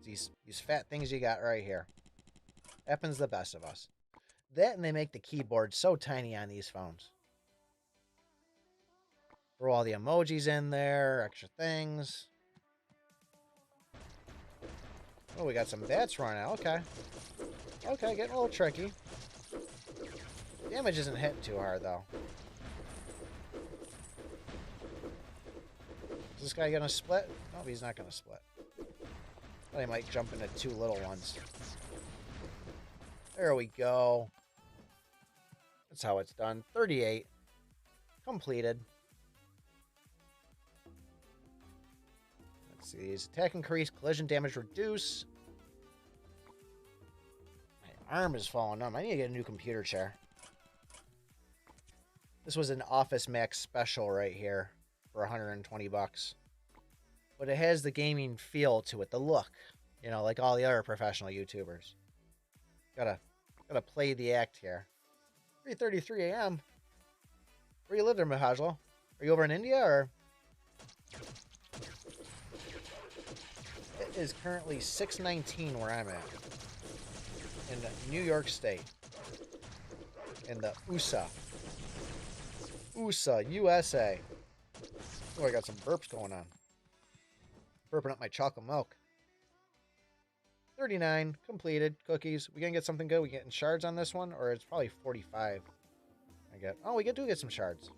these fat things you got right here. Happens to the best of us. That and they make the keyboard so tiny on these phones. Throw all the emojis in there, extra things. Oh, we got some bats running out. Okay. Okay, getting a little tricky. Damage isn't hitting too hard, though. Is this guy gonna split? No, he's not gonna split. Thought he might jump into 2 little ones. There we go. That's how it's done. 38. Completed. Let's see these. Attack increase, collision damage reduce. My arm is falling numb. I need to get a new computer chair. This was an Office Max special right here for 120 bucks. But it has the gaming feel to it, the look. You know, like all the other professional YouTubers. Gotta play the act here. 3:33 a.m. Where you live there, Mahajlo? Are you over in India, or? It is currently 6:19 where I'm at. In New York State. In the USA. USA, USA. Oh, I got some burps going on. Burping up my chocolate milk. 39, completed, cookies. We gonna get something good? We getting shards on this one? Or it's probably 45. Oh, we do get some shards.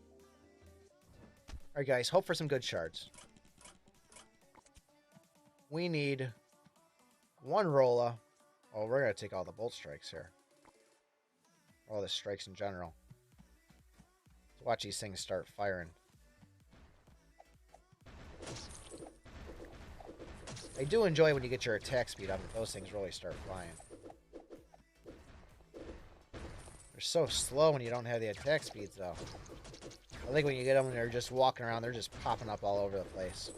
Alright guys, hope for some good shards. We need 1 Rolla. Oh, we're gonna take all the bolt strikes here. All the strikes in general. Let's watch these things start firing. I do enjoy when you get your attack speed up, but those things really start flying. They're so slow when you don't have the attack speeds, though. I think when you get them and they're just walking around, they're just popping up all over the place.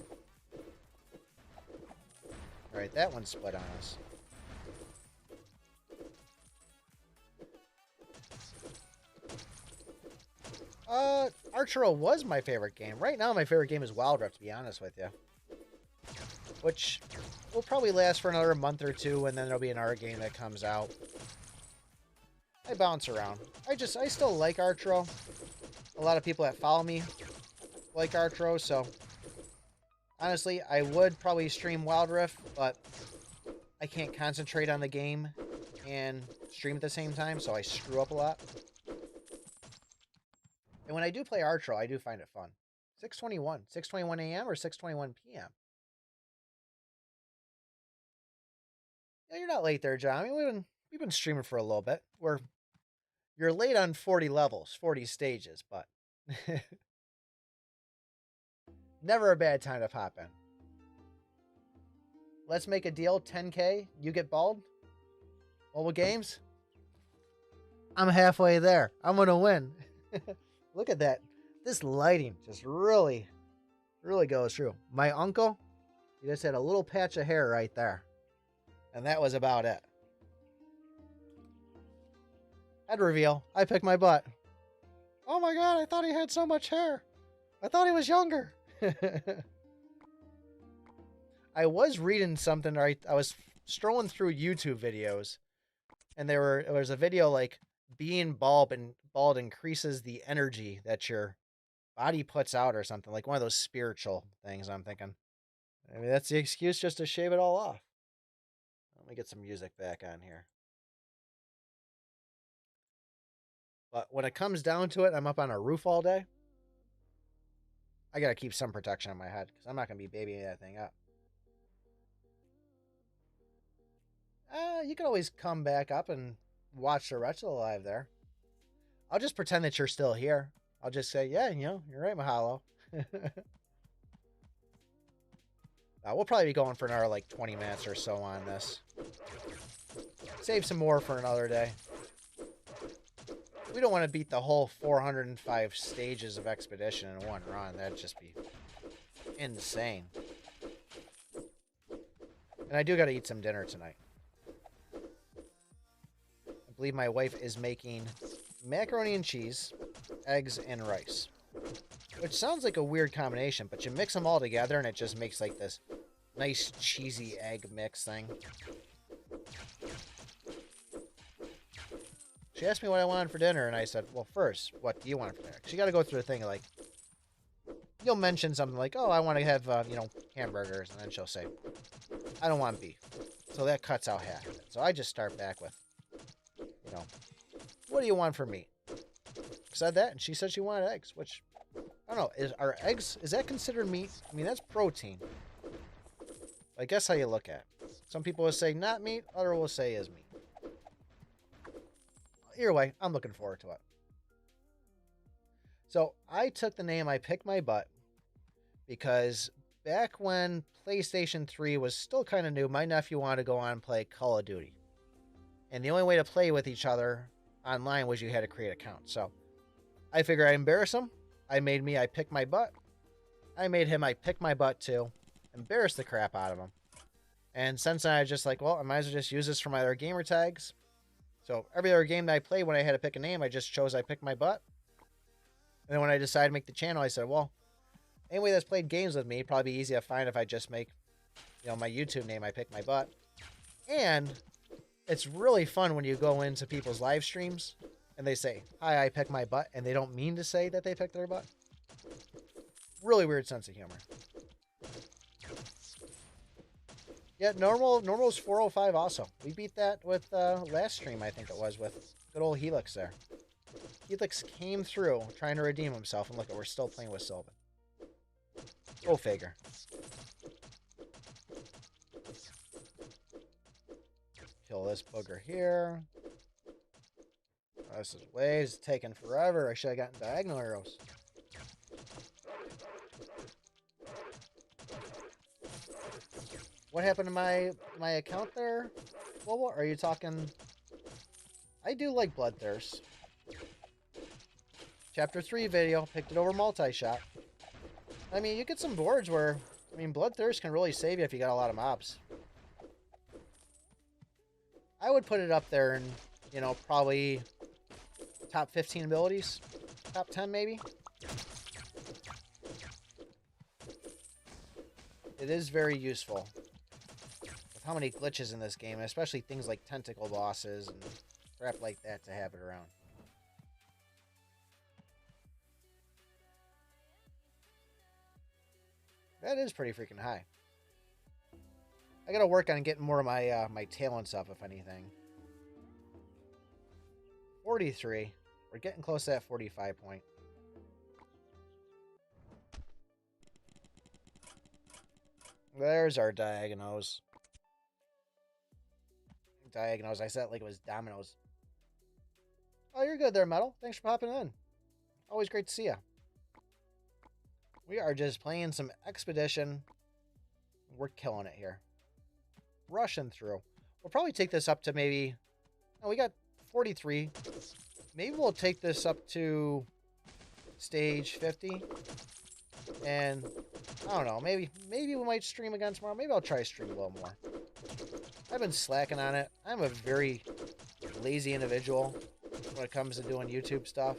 Alright, that one split on us. Archero was my favorite game. Right now, my favorite game is Wild Rift, to be honest with you. Which will probably last for another month or two, and then there'll be another game that comes out. I bounce around. I still like Archero. A lot of people that follow me like Archero, so honestly, I would probably stream Wild Rift, but I can't concentrate on the game and stream at the same time, so I screw up a lot. And when I do play Archero, I do find it fun. 6:21 a.m. or 6:21 p.m. Yeah, you're not late there, John. I mean, we've been streaming for a little bit. You're late on 40 levels, 40 stages, but never a bad time to pop in. Let's make a deal. 10K, you get bald. Mobile games. I'm halfway there. I'm gonna win. Look at that. This lighting just really goes through. My uncle, he just had a little patch of hair right there. And that was about it. Head reveal. I picked my butt. Oh my god, I thought he had so much hair. I thought he was younger. I was reading something, right? I was strolling through YouTube videos, and there was a video like being bald increases the energy that your body puts out or something, like one of those spiritual things. I'm thinking, I mean, that's the excuse just to shave it all off. Let me get some music back on here. But when it comes down to it, I'm up on a roof all day. I gotta keep some protection on my head because I'm not gonna be babying that thing up. You can always come back up and watch the rest of the live there. I'll just pretend that you're still here. I'll just say, yeah, you're right, Mahalo. We'll probably be going for another like 20 minutes or so on this. Save some more for another day. We don't want to beat the whole 405 stages of Expedition in one run. That'd just be insane. And I do got to eat some dinner tonight. I believe my wife is making macaroni and cheese, eggs, and rice. Which sounds like a weird combination, but you mix them all together and it just makes like this nice cheesy egg mix thing. She asked me what I wanted for dinner, and I said, well, first, what do you want for dinner? Because you got to go through a thing like, you'll mention something like, oh, I want to have, hamburgers, and then she'll say, I don't want beef. So that cuts out half of it. So I just start back with, what do you want for meat? Said that, and she said she wanted eggs, which, I don't know, is that considered meat? I mean, that's protein. I guess how you look at it. Some people will say not meat, others will say is meat. Either way, I'm looking forward to it. So I took the name I Picked My Butt because back when PlayStation 3 was still kind of new, my nephew wanted to go on and play Call of Duty. And the only way to play with each other online was you had to create an account. So I figured I'd embarrass him. I Picked My Butt. I made him I Picked My Butt too. Embarrass the crap out of him. And since then I was just like, well, I might as well just use this for my other gamer tags. So every other game that I played, when I had to pick a name, I just chose I Picked My Butt. And then when I decided to make the channel, I said, well, anybody that's played games with me, it'd probably be easy to find if I just make, my YouTube name I Picked My Butt. And it's really fun when you go into people's live streams and they say, hi, I Picked My Butt, and they don't mean to say that they picked their butt. Really weird sense of humor. Yeah, normal is 405 also. We beat that with last stream, I think it was, with good old Helix there. Helix came through trying to redeem himself, and look, we're still playing with Sylvan. Go figure. Kill this booger here. This is waves taking forever. I should have gotten diagonal arrows. What happened to my account there? Well, are you talking? I do like Bloodthirst. Chapter 3 video, picked it over multi-shot. I mean, you get some boards where, Bloodthirst can really save you if you got a lot of mobs. I would put it up there in, you know, probably top 15 abilities. Top 10 maybe. It is very useful. With how many glitches in this game, especially things like tentacle bosses and crap like that to have it around. That is pretty freaking high. I gotta work on getting more of my my tail and stuff, if anything. 43. We're getting close to that 45 point. There's our diagonals. Diagonals. I said it like it was dominoes. Oh, you're good there, Metal. Thanks for popping in. Always great to see you. We are just playing some Expedition. We're killing it here. Rushing through. We'll probably take this up to maybe... Oh, we got 43. Maybe we'll take this up to stage 50. And I don't know. Maybe we might stream again tomorrow. Maybe I'll try to stream a little more. I've been slacking on it. I'm a very lazy individual when it comes to doing YouTube stuff.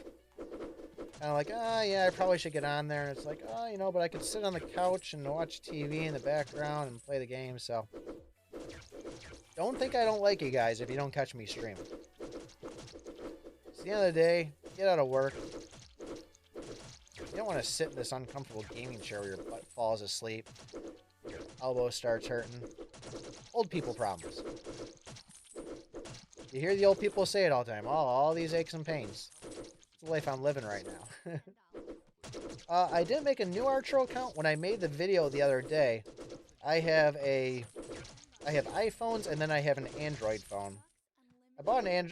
Kind of like, yeah, I probably should get on there. And it's like, you know, but I could sit on the couch and watch TV in the background and play the game, so. Don't think I don't like you guys if you don't catch me streaming. It's the end of the day, get out of work. You don't want to sit in this uncomfortable gaming chair where your butt falls asleep. Your elbow starts hurting. Old people problems. You hear the old people say it all the time. Oh, all these aches and pains. It's the life I'm living right now. I did make a new Archero account when I made the video the other day. I have iPhones and then I have an Android phone. I bought an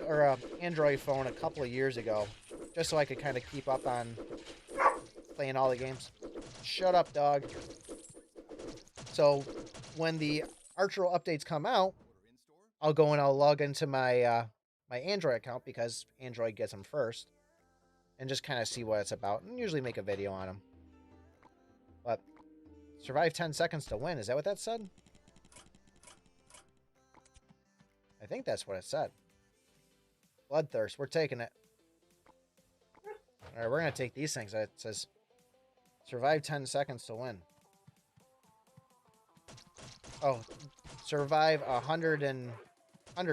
Android phone a couple of years ago just so I could kind of keep up on playing all the games. Shut up, dog. So when the Archero updates come out, I'll go and I'll log into my my Android account because Android gets them first, and just kind of see what it's about, and usually make a video on them. But survive 10 seconds to win. Is that what that said? I think that's what it said. Bloodthirst. We're taking it. All right, we're going to take these things. It says survive 10 seconds to win. Oh, survive 100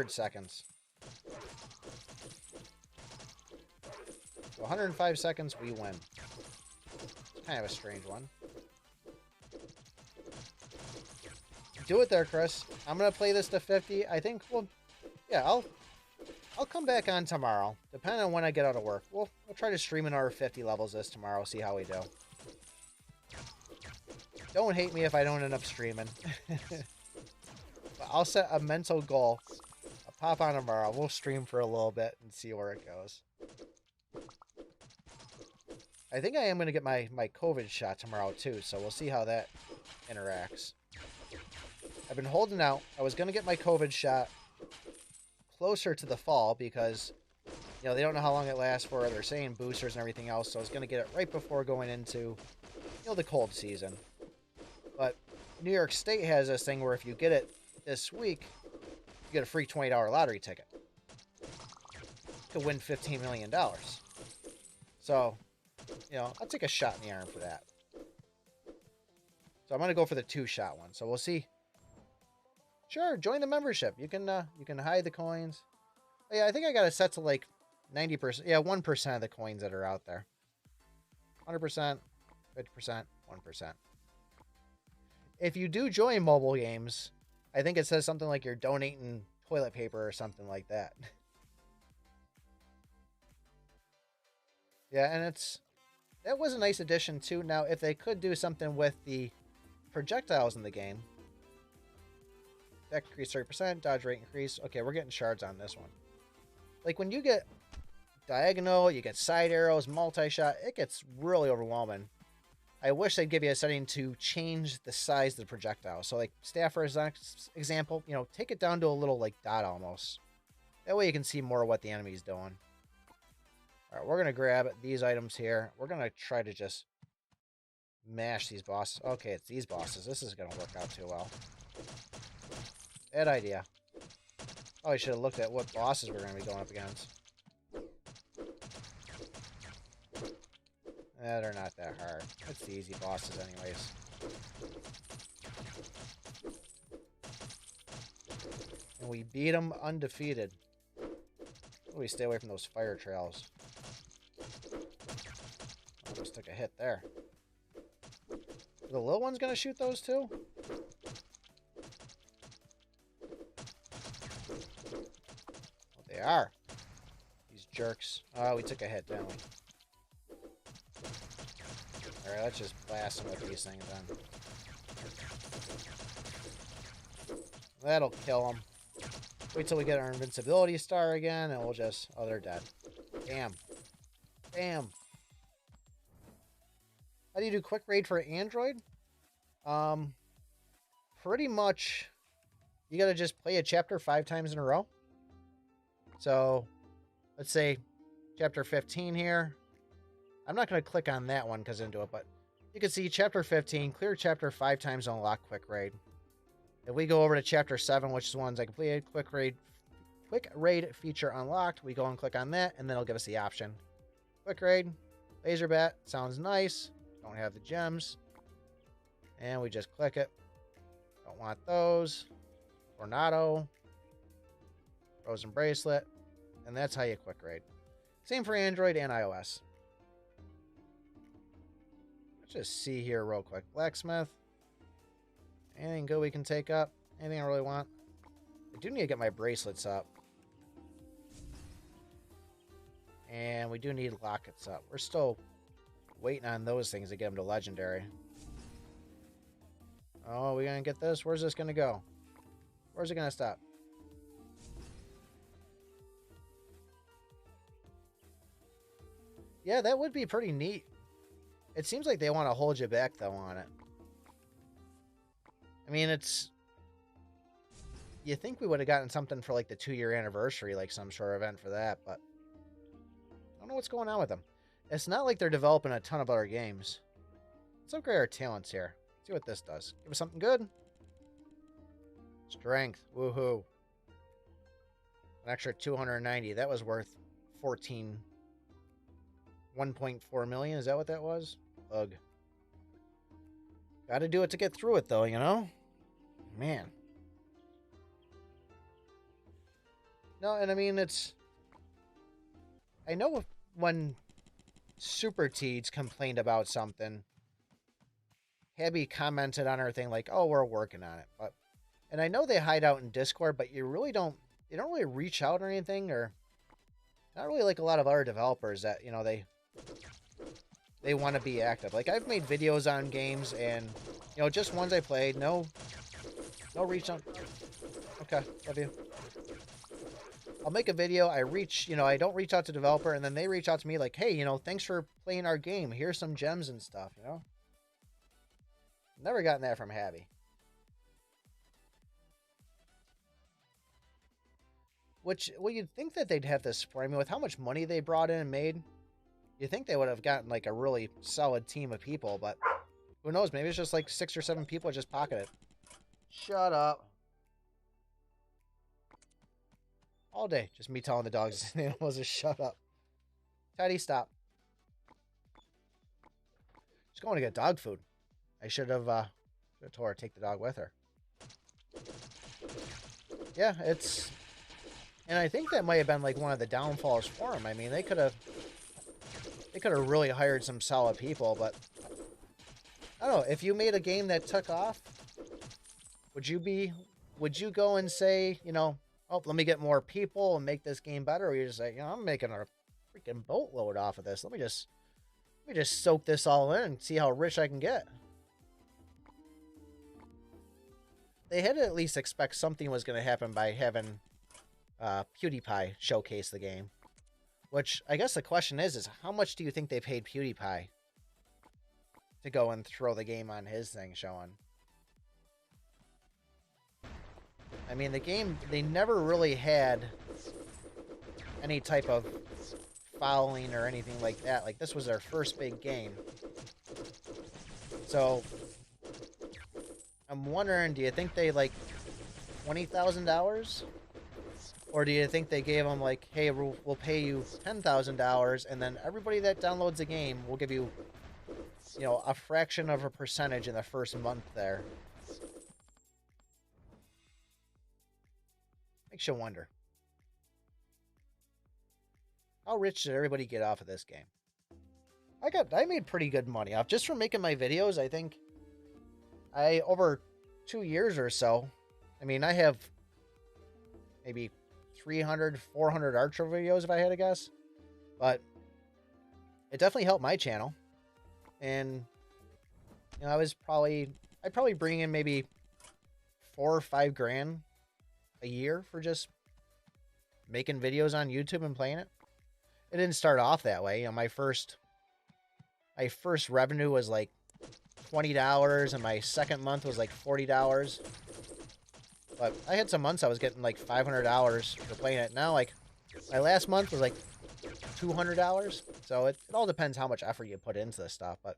seconds. 105 seconds, we win. It's kind of a strange one. Do it there, Chris. I'm gonna play this to 50. I think yeah, I'll come back on tomorrow, depending on when I get out of work. We'll try to stream another 50 levels this tomorrow. See how we do. Don't hate me if I don't end up streaming. But I'll set a mental goal. I'll pop on tomorrow. We'll stream for a little bit and see where it goes. I think I am going to get my COVID shot tomorrow too, so we'll see how that interacts. I've been holding out. I was going to get my COVID shot closer to the fall because, you know, they don't know how long it lasts for. They're saying boosters and everything else, so I was going to get it right before going into, you know, the cold season. But New York State has this thing where if you get it this week, you get a free $20 lottery ticket to win $15 million. So, you know, I'll take a shot in the arm for that. So I'm going to go for the 2-shot one. So we'll see. Sure, join the membership. You can hide the coins. Oh, yeah, I think I got it set to like 90%. Yeah, 1% of the coins that are out there. 100%, 50%, 1%. If you do join mobile games, I think it says something like you're donating toilet paper or something like that. Yeah, and that was a nice addition too. Now, if they could do something with the projectiles in the game, deck increase 30%, dodge rate increase. Okay, we're getting shards on this one. Like when you get diagonal, you get side arrows, multi-shot, it gets really overwhelming. I wish they'd give you a setting to change the size of the projectile. So like staff, for example, you know, take it down to a little like dot almost. That way you can see more of what the enemy's doing. All right, we're going to grab these items here. We're going to try to just mash these bosses. Okay, it's these bosses. This isn't going to work out too well. Bad idea. Probably should have looked at what bosses we're going to be going up against. They're not that hard. It's the easy bosses anyways. And we beat them undefeated. We stay away from those fire trails. Almost took a hit there. Are the little one's gonna shoot those too? Well, they are. These jerks. Oh, we took a hit, didn't we? Alright, let's just blast them with these things then. That'll kill them. Wait till we get our invincibility star again, and we'll just... Oh, they're dead. Damn. Damn. How do you do quick raid for Android? Pretty much, you gotta just play a chapter 5 times in a row. So, let's say chapter 15 here. I'm not gonna click on that one because into it, but you can see chapter 15, clear chapter 5 times, unlock quick raid. If we go over to chapter 7, which is the ones I completed, quick raid feature unlocked, we go and click on that, and then it'll give us the option. Quick raid, laser bat, sounds nice. Don't have the gems. And we just click it. Don't want those. Tornado. Frozen bracelet. And that's how you quick raid. Same for Android and iOS. Let's just see here real quick. Blacksmith. Anything good we can take up? Anything I really want? I do need to get my bracelets up. And we do need lockets up. We're still waiting on those things to get them to legendary. Oh, we gonna get this? Where's this gonna go? Where's it gonna stop? Yeah, that would be pretty neat. It seems like they want to hold you back, though, on it. I mean, it's... You think we would have gotten something for, like, the 2-year anniversary, like some sort of event for that, but... I don't know what's going on with them. It's not like they're developing a ton of other games. Let's upgrade our talents here. See what this does. Give us something good. Strength. Woohoo. An extra 290. That was worth 1.4 million. Is that what that was? Ugh. Gotta do it to get through it, though, you know? Man. No, and I mean, it's... I know when Super Teeds complained about something, Abby commented on her thing like, oh, we're working on it. But, and I know they hide out in Discord, but you really don't, they don't really reach out or anything, or not really like a lot of other developers that, you know, they want to be active. Like, I've made videos on games and, you know, just ones I played. No reach out. Okay, love you. I'll make a video. I don't reach out to developer, and then they reach out to me like, hey, you know, thanks for playing our game. Here's some gems and stuff, you know? Never gotten that from Habby. Which, well, you'd think that they'd have this support. I mean, with how much money they brought in and made, you'd think they would have gotten, like, a really solid team of people, but who knows? Maybe it's just, like, 6 or 7 people just pocket it. Shut up. All day. Just me telling the dogs the animals to shut up. Teddy, stop. She's going to get dog food. I should have told her to take the dog with her. Yeah, it's... And I think that might have been like one of the downfalls for them. I mean, they could have really hired some solid people, but I don't know. If you made a game that took off, would you go and say, you know, oh, let me get more people and make this game better? Or you just say, you know, I'm making a freaking boatload off of this. Let me just soak this all in and see how rich I can get. They had to at least expect something was going to happen by having PewDiePie showcase the game. Which, I guess the question is how much do you think they paid PewDiePie to go and throw the game on his thing showing? I mean, the game, they never really had any type of following or anything like that. Like, this was their first big game. So, I'm wondering, do you think they, like, $20,000? Or do you think they gave them like, hey, we'll pay you $10,000, and then everybody that downloads the game will give you, you know, a fraction of a percentage in the first month there? Makes you wonder. How rich did everybody get off of this game? I made pretty good money off just from making my videos. I think over 2 years or so. I mean, I have maybe 300, 400 Archero videos if I had to guess. But it definitely helped my channel. And you know, I'd probably bring in maybe 4 or 5 grand a year for just making videos on YouTube and playing it. It didn't start off that way. You know, my first revenue was like $20, and my second month was like $40. But I had some months I was getting like $500 for playing it. Now, like, my last month was like $200. So it all depends how much effort you put into this stuff. But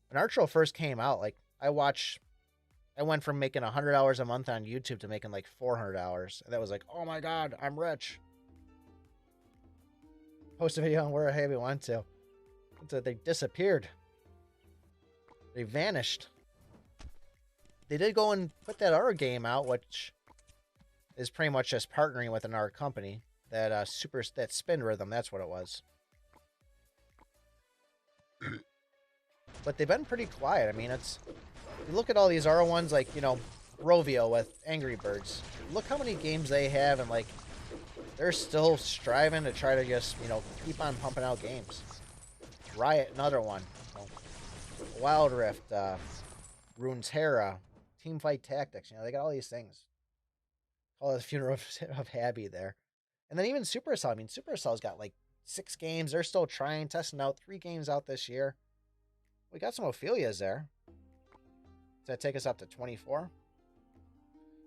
when Archero first came out, like, I went from making $100 a month on YouTube to making like $400. And that was like, oh my God, I'm rich. Post a video on where I went to. They disappeared. They vanished. They did go and put that other game out, which is pretty much just partnering with another company. That Spin Rhythm, that's what it was. But they've been pretty quiet. I mean, you look at all these other ones, like, you know, Rovio with Angry Birds. Look how many games they have, and like, they're still striving to try to just, you know, keep on pumping out games. Riot, another one. You know, Wild Rift, Runeterra, Teamfight Tactics. You know, they got all these things. Call it the funeral of Abby there. And then even Supercell. I mean, Supercell's got like 6 games. They're still trying, testing out 3 games out this year. We got some Ophelias there. Does that take us up to 24?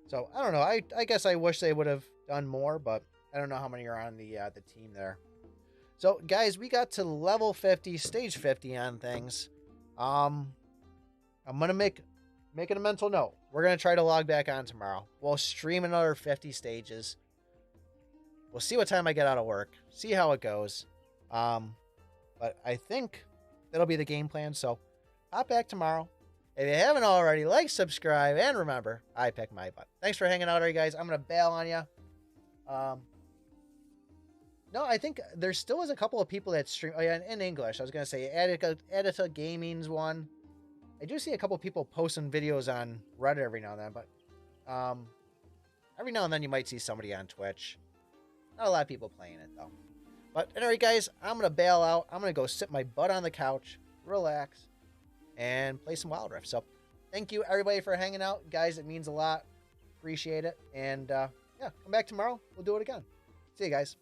So, I don't know. I guess I wish they would have done more, but I don't know how many are on the team there. So, guys, we got to level 50, stage 50 on things. I'm going to make it a mental note. We're going to try to log back on tomorrow. We'll stream another 50 stages. We'll see what time I get out of work. See how it goes. But I think that'll be the game plan. So, hop back tomorrow. If you haven't already, like, subscribe, and remember, I pick my butt. Thanks for hanging out, all you guys. I'm going to bail on you. No, I think there still is a couple of people that stream. Oh, yeah, in English. I was going to say Edita Gaming's one. I do see a couple of people posting videos on Reddit every now and then, but every now and then you might see somebody on Twitch. Not a lot of people playing it, though. But anyway, guys, I'm going to bail out. I'm going to go sit my butt on the couch, relax, and play some Wild Rift. So thank you, everybody, for hanging out. Guys, it means a lot. Appreciate it. And, yeah, come back tomorrow. We'll do it again. See you guys.